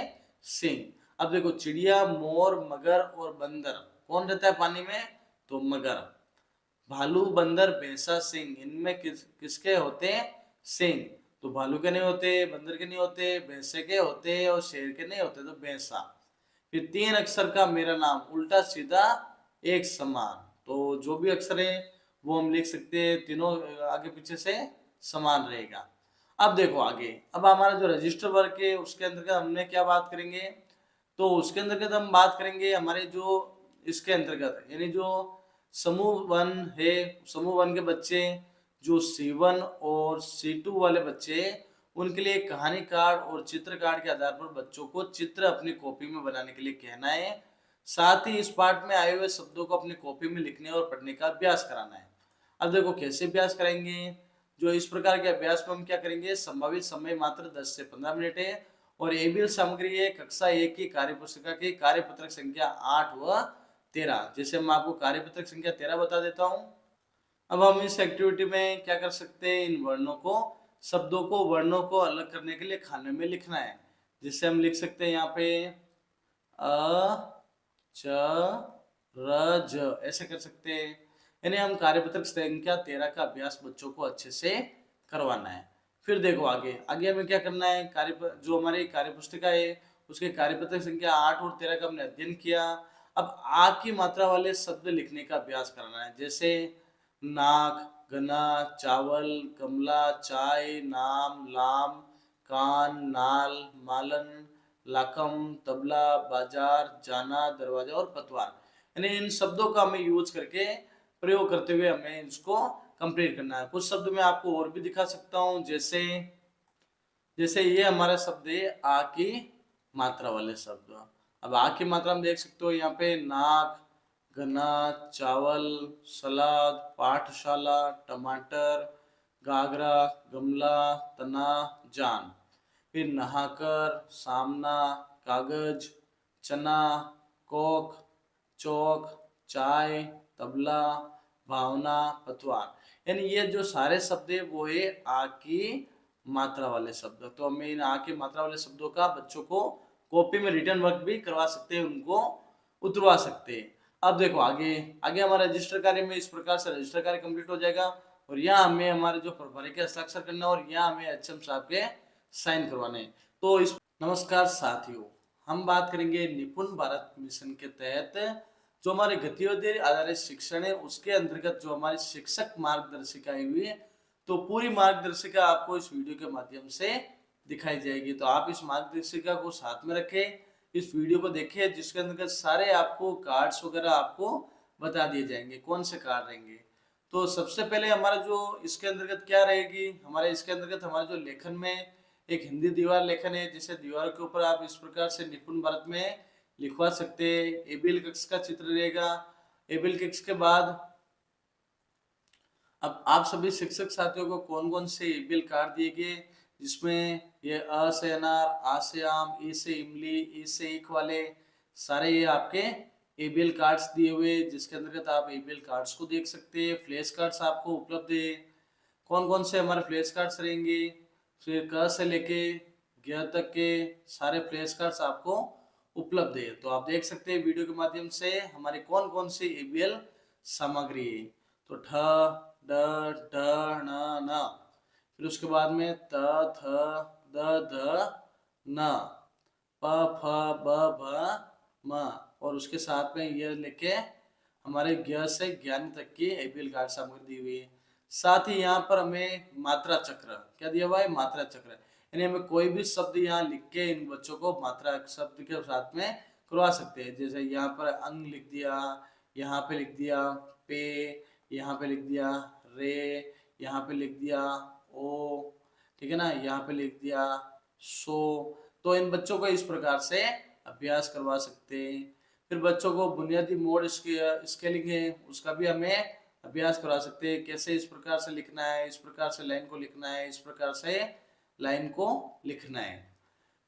सिंग। अब देखो चिड़िया, मोर, मगर और बंदर कौन रहता है पानी में? तो मगर। भालू, बंदर, भैंसा, सिंह, इनमें किसके होते हैं सिंह। तो भालू के नहीं होते, बंदर के नहीं होते, भैंसे के होते और शेर के नहीं होते, तो भैंसा। फिर 3 अक्षर का मेरा नाम, उल्टा सीधा एक समान। तो जो भी अक्षर है वो हम लिख सकते हैं, तीनों आगे पीछे से समान रहेगा। अब देखो आगे, अब हमारा जो रजिस्टर वर्क है उसके अंतर्गत हमने क्या बात करेंगे? तो उसके अंतर्गत हम बात करेंगे हमारे जो इसके अंतर्गत यानी जो समूह 1 है, समूह 1 के बच्चे जो C1 और C2 वाले बच्चे, उनके लिए कहानी कार्ड और चित्र कार्ड के आधार पर बच्चों को चित्र अपनी कॉपी में बनाने के लिए कहना है। साथ ही इस पाठ में आए हुए शब्दों को अपनी कॉपी में लिखने और पढ़ने का अभ्यास कराना है। अब देखो कैसे अभ्यास कराएंगे? जो इस प्रकार के अभ्यास में हम क्या करेंगे, संभावित समय मात्र 10 से 15 मिनट है और एबीएल सामग्री है कक्षा 1 की कार्य पुस्तिका की कार्यपत्रक संख्या 8 व 13। जैसे मैं आपको कार्यपत्रक संख्या 13 बता देता हूँ। अब हम इस एक्टिविटी में क्या कर सकते हैं, इन वर्णों को, शब्दों को, वर्णों को अलग करने के लिए खाने में लिखना है। जिससे हम लिख सकते हैं यहाँ पे अ, च, र, ज, ऐसे कर सकते हैं। यानी हम कार्यपत्रक संख्या 13 का अभ्यास बच्चों को अच्छे से करवाना है। फिर देखो आगे, आगे हमें क्या करना है, जो हमारी कार्यपुस्तिका है उसके कार्यपत्रक संख्या 8 और 13 का हमने अध्ययन किया। अब आ की मात्रा वाले शब्द लिखने का अभ्यास करना है। जैसे नाक, गना, चावल, गमला, चाय, नाम, लाम, कान, नाल, मालन, लाकम, तबला, बाजार, जाना, दरवाजा और पतवार। यानी इन शब्दों का हमें यूज करके, प्रयोग करते हुए हमें इसको कंप्लीट करना है। कुछ शब्द मैं आपको और भी दिखा सकता हूँ, जैसे जैसे ये हमारा शब्द है आ की मात्रा वाले शब्द। अब आ की मात्रा हम देख सकते हो यहाँ पे नाक, गन्ना, चावल, सलाद, पाठशाला, टमाटर, गागरा, गमला, तना, जान। फिर नहाकर, सामना, कागज, चना, कोक, चौक, चाय, तबला, भावना, पतवार। यानी ये जो सारे शब्द है वो है आ की मात्रा वाले शब्द। तो हमें इन आ की मात्रा वाले शब्दों का बच्चों को कॉपी में रिटर्न वर्क भी करवा सकते हैं, उनको उतरवा सकते हैं। अब देखो आगे आगे हमारा रजिस्टर कार्य में इस प्रकार से रजिस्टर कार्य कंप्लीट हो जाएगा और यहाँ हमें हमारे जो प्रभारी के हस्ताक्षर करना है और यहाँ हमें एचएम साहब के साइन करवाने हैं। तो इस नमस्कार साथियों, हम बात करेंगे निपुण भारत मिशन के तहत जो हमारे गतिविधि आधारित शिक्षण है उसके अंतर्गत जो हमारी शिक्षक मार्गदर्शिका हुई है। तो पूरी मार्गदर्शिका आपको इस वीडियो के माध्यम से दिखाई जाएगी। तो आप इस मार्गदर्शिका को साथ में रखें, इस वीडियो को देखें जिसके अंतर्गत सारे आपको कार्ड्स वगैरह आपको बता दिए जाएंगे कौन से कार्ड रहेंगे। तो सबसे पहले हमारा जो इसके अंतर्गत क्या रहेगी, हमारे इसके अंतर्गत हमारे जो लेखन में एक हिंदी दीवार लेखन है, जिसे दीवार के ऊपर आप इस प्रकार से निपुण भारत में लिखवा सकते हैं। एबीएल कक्ष का चित्र रहेगा। एबीएल कक्ष के बाद अब आप सभी शिक्षक साथियों को कौन कौन से एबीएल कार्ड दिए गए, जिसमें ये अ से अनार, आ से आम, ई से इमली, ई से ईख वाले सारे ये आपके एबीएल कार्ड्स दिए हुए, जिसके अंतर्गत आप एबीएल कार्ड्स को देख सकते हैं। फ्लैश कार्ड्स आपको उपलब्ध है। कौन कौन से हमारे फ्लैश कार्ड्स रहेंगे, फिर क से लेके ग तक के सारे फ्लैश कार्ड्स आपको उपलब्ध है। तो आप देख सकते हैं वीडियो के माध्यम से हमारी कौन कौन सी एबीएल सामग्री है। तो ठ ड ढ ण न, फिर उसके बाद में त थ द ध न, प फ ब भ म, और उसके साथ में यह लेके हमारे ज्ञ से ज्ञान तक की एबीएल कार्ड सामग्री दी हुई है। साथ ही यहाँ पर हमें मात्रा चक्र क्या दिया हुआ है, मात्रा चक्र, यानी हमें कोई भी शब्द यहाँ लिख के इन बच्चों को मात्रा शब्द के साथ में करवा सकते हैं। जैसे यहाँ पर अंग लिख दिया, यहाँ पे लिख दिया पे, यहाँ पे लिख दिया रे, यहाँ पे लिख दिया ओ, ठीक है ना, यहाँ पे लिख दिया सो। तो इन बच्चों को इस प्रकार से अभ्यास करवा सकते हैं। फिर बच्चों को बुनियादी मोड स्केलिंग है उसका भी हमें अभ्यास करवा सकते हैं। कैसे इस प्रकार से लिखना है, इस प्रकार से लाइन को लिखना है, इस प्रकार से लाइन को लिखना है।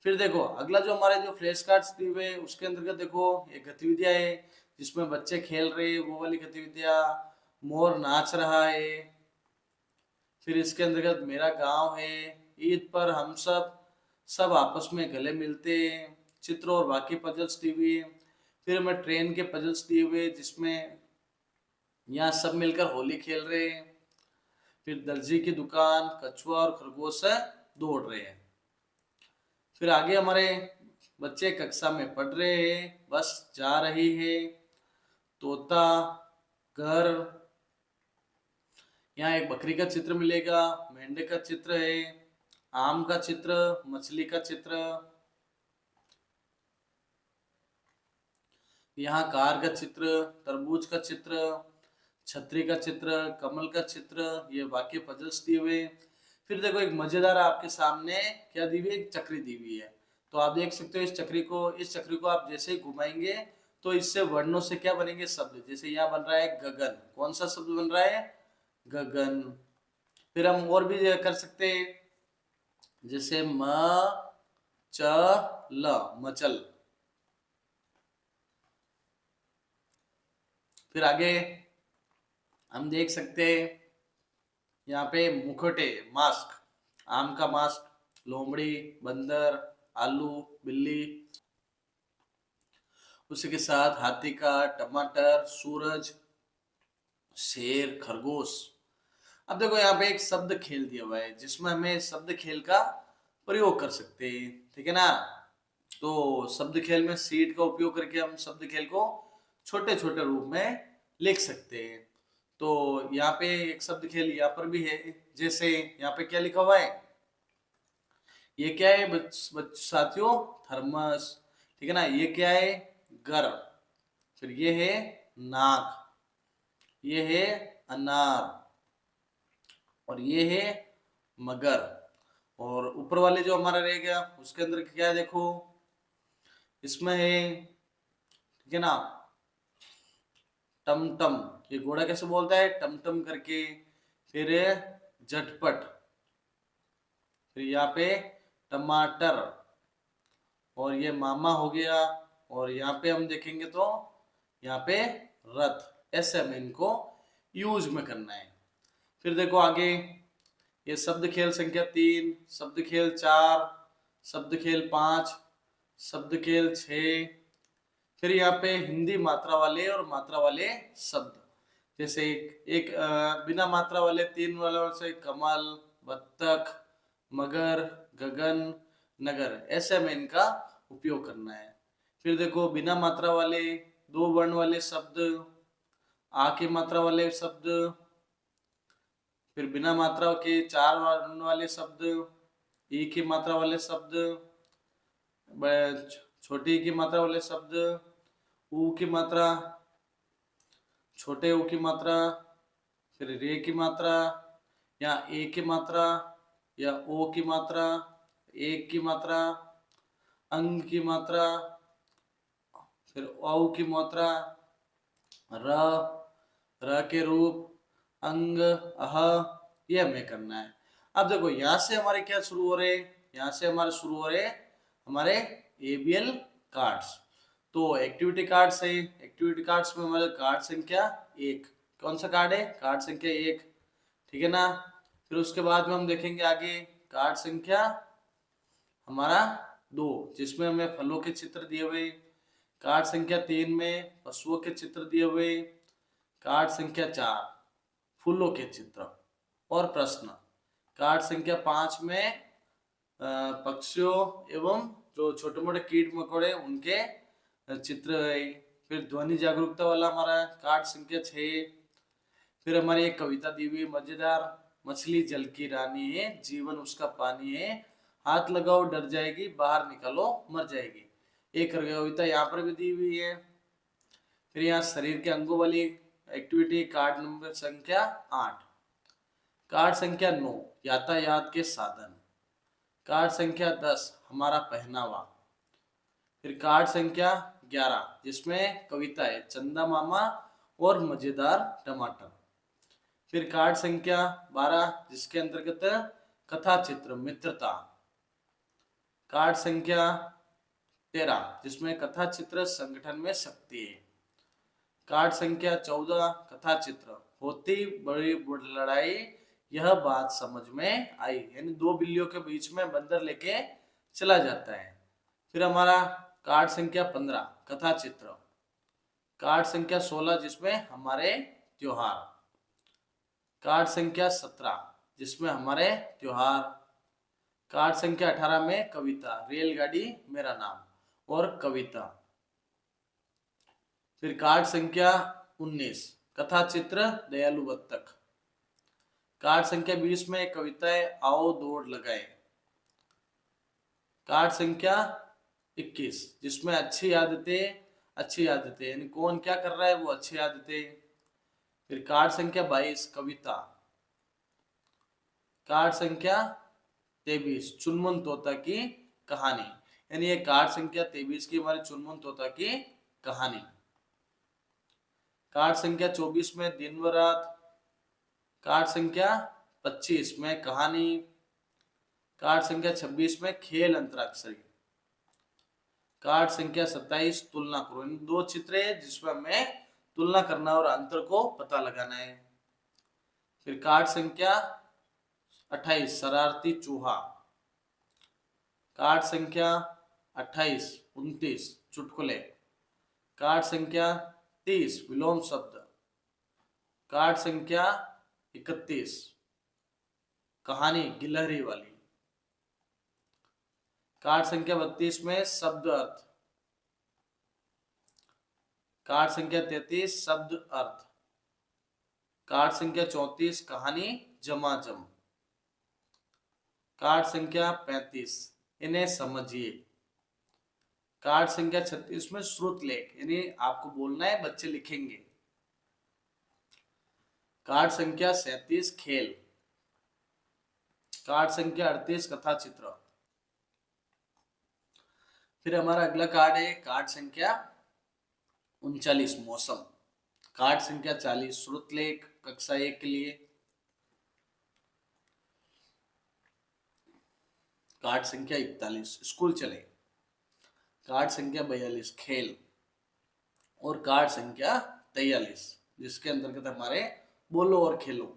फिर देखो अगला जो हमारे जो फ्लैश कार्ड्स दिए हुए उसके अंतर्गत देखो ये गतिविधियां है जिसमें बच्चे खेल रहे हैं, वो वाली गतिविधियां, मोर नाच रहा है। फिर इसके अंतर्गत मेरा गांव है, ईद पर हम सब सब आपस में गले मिलते हैं, चित्र और बाकी पजल्स दी हुई है। फिर हमें ट्रेन के पजल्स दिए हुए जिसमें यहाँ सब मिलकर होली खेल रहे हैं। फिर दर्जी की दुकान, कछुआ और खरगोश दौड़ रहे हैं। फिर आगे हमारे बच्चे कक्षा में पढ़ रहे हैं, बस जा रही है, तोता, घर, यहाँ एक बकरी का चित्र मिलेगा, मेंढे का चित्र है, आम का चित्र, मछली का चित्र, यहाँ कार का चित्र, तरबूज का चित्र, छतरी का चित्र, कमल का चित्र, ये वाक्य पजल्स दिए हुए। फिर देखो एक मजेदार आपके सामने क्या दी हुई है, एक चक्री दी हुई है। तो आप देख सकते हो इस चक्री को आप जैसे ही घुमाएंगे तो इससे वर्णों से क्या बनेंगे, शब्द। जैसे यहाँ बन रहा है गगन, कौन सा शब्द बन रहा है, गगन। फिर हम और भी कर सकते हैं, जैसे म च ल, मचल। फिर आगे हम देख सकते हैं यहाँ पे मुखटे, मास्क, आम का मास्क, लोमड़ी, बंदर, आलू, बिल्ली, उसी के साथ हाथी का, टमाटर, सूरज, शेर, खरगोश। अब देखो यहाँ पे एक शब्द खेल दिया हुआ है जिसमें हमें शब्द खेल का प्रयोग कर सकते हैं, ठीक है ना। तो शब्द खेल में सीट का उपयोग करके हम शब्द खेल को छोटे छोटे रूप में लिख सकते हैं। तो यहाँ पे एक शब्द खेल यहाँ पर भी है, जैसे यहाँ पे क्या लिखा हुआ है, ये क्या है साथियों, थर्मस, ठीक है ना। ये क्या है, गर्म। फिर ये है नाक, ये है अनार, और ये है मगर। और ऊपर वाले जो हमारा रह गया उसके अंदर क्या है, देखो इसमें है, ठीक है ना, टमटम। ये घोड़ा कैसे बोलता है, टमटम करके। फिर झटपट, फिर यहाँ पे टमाटर, और ये मामा हो गया। और यहाँ पे हम देखेंगे तो यहाँ पे रथ, ऐसे हमें इनको यूज में करना है। फिर देखो आगे ये शब्द खेल संख्या 3, शब्द खेल 4, शब्द खेल 5, शब्द खेल 6, फिर यहाँ पे हिंदी मात्रा वाले और मात्रा वाले शब्द, जैसे एक बिना मात्रा वाले 3 वालों से कमल, बत्तख, मगर, गगन, नगर, ऐसे में इनका उपयोग करना है। फिर देखो बिना मात्रा वाले 2 वर्ण वाले शब्द, आ की मात्रा वाले शब्द, फिर बिना मात्रा के 4 वर्ण वाले शब्द, ई की मात्रा वाले शब्द, छोटी की मात्रा वाले शब्द, ऊ की मात्रा, छोटे ऊ की मात्रा, फिर रे की मात्रा, या ए की मात्रा, या ओ की मात्रा, एक की मात्रा, अंग की मात्रा, फिर औ की मात्रा, र, र के रूप, अंग, अह, ये हमें करना है। अब देखो यहाँ से हमारे क्या शुरू हो रहे, यहाँ से हमारे शुरू हो रहे हमारे एबीएल कार्ड्स। तो एक्टिविटी कार्ड्स है, एक्टिविटी कार्ड्स में हमारे कार्ड संख्या 1, कौन सा कार्ड है, कार्ड संख्या 1, ठीक है ना। फिर उसके बाद में हम देखेंगे आगे कार्ड संख्या हमारा 2, जिसमें हमें फलों के चित्र दिए हुए, कार्ड संख्या 3 में पशुओं के चित्र दिए हुए, कार्ड संख्या 4 फूलों के चित्र और प्रश्न, कार्ड संख्या 5 में पक्षियों एवं जो छोटे मोटे कीट मकोड़े उनके चित्र है। फिर ध्वनि जागरूकता वाला हमारा कार्ड संख्या 6। फिर हमारी एक कविता दी हुई मजेदार, मछली जल की रानी है, जीवन उसका पानी है, हाथ लगाओ डर जाएगी, बाहर निकालो मर जाएगी। एक कविता यहाँ पर भी दी हुई है। फिर यहाँ शरीर के अंगों वाली एक्टिविटी कार्ड नंबर संख्या 8, कार्ड संख्या 9 यातायात के साधन, कार्ड संख्या 10 हमारा पहनावा, फिर कार्ड संख्या 11 जिसमें कविता है चंदा मामा और मजेदार टमाटर, फिर कार्ड संख्या 12 जिसके अंतर्गत कथा चित्र मित्रता, कार्ड संख्या 13 जिसमें कथा चित्र संगठन में शक्ति है, कार्ड संख्या 14 कथा चित्र होती बड़ी लड़ाई यह बात समझ में आई, यानी 2 बिल्लियों के बीच में बंदर लेके चला जाता है। फिर हमारा कार्ड संख्या 15 कथा चित्र, कार्ड संख्या 16 जिसमें हमारे त्योहार, कार्ड संख्या 17 जिसमें हमारे त्योहार, कार्ड संख्या 18 में कविता रेलगाड़ी मेरा नाम और कविता, फिर कार्ड संख्या 19 कथा चित्र दयालु बत्तख, कार्ड संख्या 20 में कविता है आओ दौड़ लगाए, कार्ड संख्या 21 जिसमें अच्छी आदतें यानी कौन क्या कर रहा है वो अच्छी आदतें, फिर कार्ड संख्या 22 कविता, कार्ड संख्या 23 चुनमुन तोता की कहानी, यानी ये कार्ड संख्या 23 की हमारी चुनमुन तोता की कहानी, कार्ड संख्या 24 में दिन व रात, कार्ड संख्या 25 में कहानी, कार्ड संख्या 26 में खेल अंतराक्षरी, कार्ड संख्या 27 तुलना करो, इन 2 चित्र है जिसमें हमें तुलना करना और अंतर को पता लगाना है। फिर कार्ड संख्या 28 शरारती चूहा, कार्ड संख्या 28 29 चुटकुले, कार्ड संख्या 30 विलोम शब्द, कार्ड संख्या 31 कहानी गिलहरी वाली, कार्ड संख्या 32 में शब्द अर्थ, कार्ड संख्या 33 शब्द अर्थ, कार्ड संख्या 34 कहानी जमाजम, कार्ड संख्या 35 इन्हें समझिए, कार्ड संख्या 36 में श्रुत लेख यानी आपको बोलना है बच्चे लिखेंगे, कार्ड संख्या 37 खेल, कार्ड संख्या 38 कथा चित्र, फिर हमारा अगला कार्ड है कार्ड संख्या 39 मौसम, कार्ड संख्या 40 श्रुत लेख कक्षा 1 के लिए, कार्ड संख्या 41 स्कूल चले, कार्ड संख्या 42 खेल और कार्ड संख्या 43 जिसके अंतर्गत हमारे बोलो और खेलो।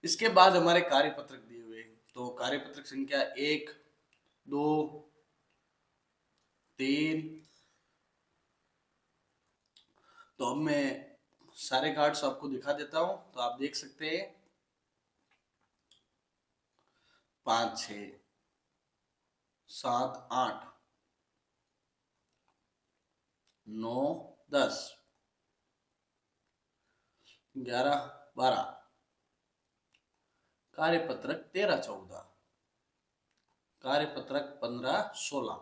इसके बाद हमारे कार्यपत्रक दिए हुए, तो कार्यपत्रक संख्या 1 2 3 मैं सारे कार्ड्स आपको दिखा देता हूं, तो आप देख सकते हैं 5 6 7 8 9 10 11 12 कार्यपत्रक 13 14 कार्यपत्रक 15 16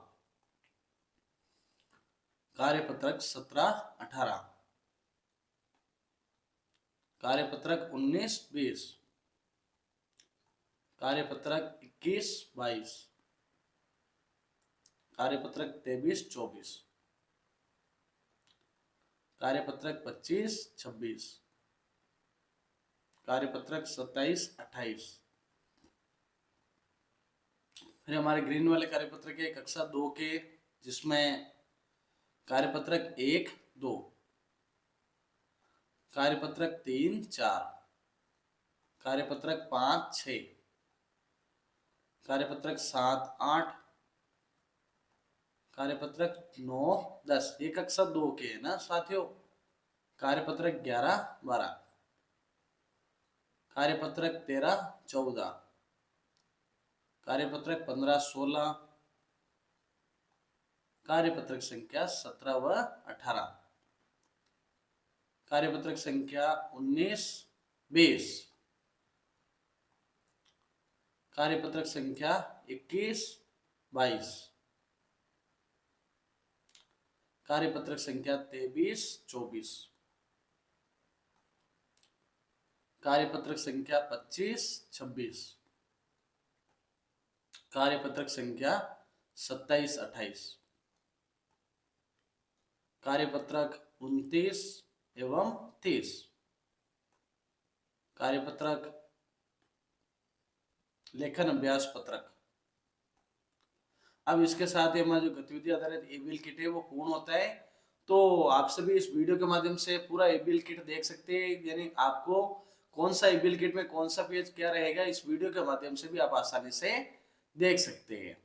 कार्यपत्रक 17 18 कार्यपत्रक 19 20 कार्यपत्रक 21 22 कार्यपत्रक 23 24 कार्यपत्रक 25 26 कार्यपत्रक 27 28। फिर हमारे ग्रीन वाले कार्यपत्र के कक्षा 2 के, जिसमें कार्यपत्रक 1 2 कार्यपत्रक 3 4 कार्यपत्रक 5 6 कार्यपत्रक 7 8 कार्यपत्रक 9 10। ये कक्षा 2 के है ना साथियों। कार्यपत्रक 11 12 कार्यपत्रक 13 14 कार्यपत्रक 15 16 कार्यपत्रक संख्या 17 व 18 कार्यपत्रक संख्या 19 20 कार्यपत्रक संख्या 21 22 कार्यपत्रक संख्या 23 24 कार्यपत्रक संख्या 25 26 कार्यपत्रक संख्या 27 28 कार्यपत्रक 29 एवं 30 कार्यपत्रक लेखन अभ्यास पत्रक। अब इसके साथ ही हमारा जो गतिविधि आधारित एबीएल किट है वो पूर्ण होता है। तो आप सभी इस वीडियो के माध्यम से पूरा एबीएल किट देख सकते हैं, यानी आपको कौन सा एबीएल किट में कौन सा पेज क्या रहेगा, इस वीडियो के माध्यम से भी आप आसानी से देख सकते हैं।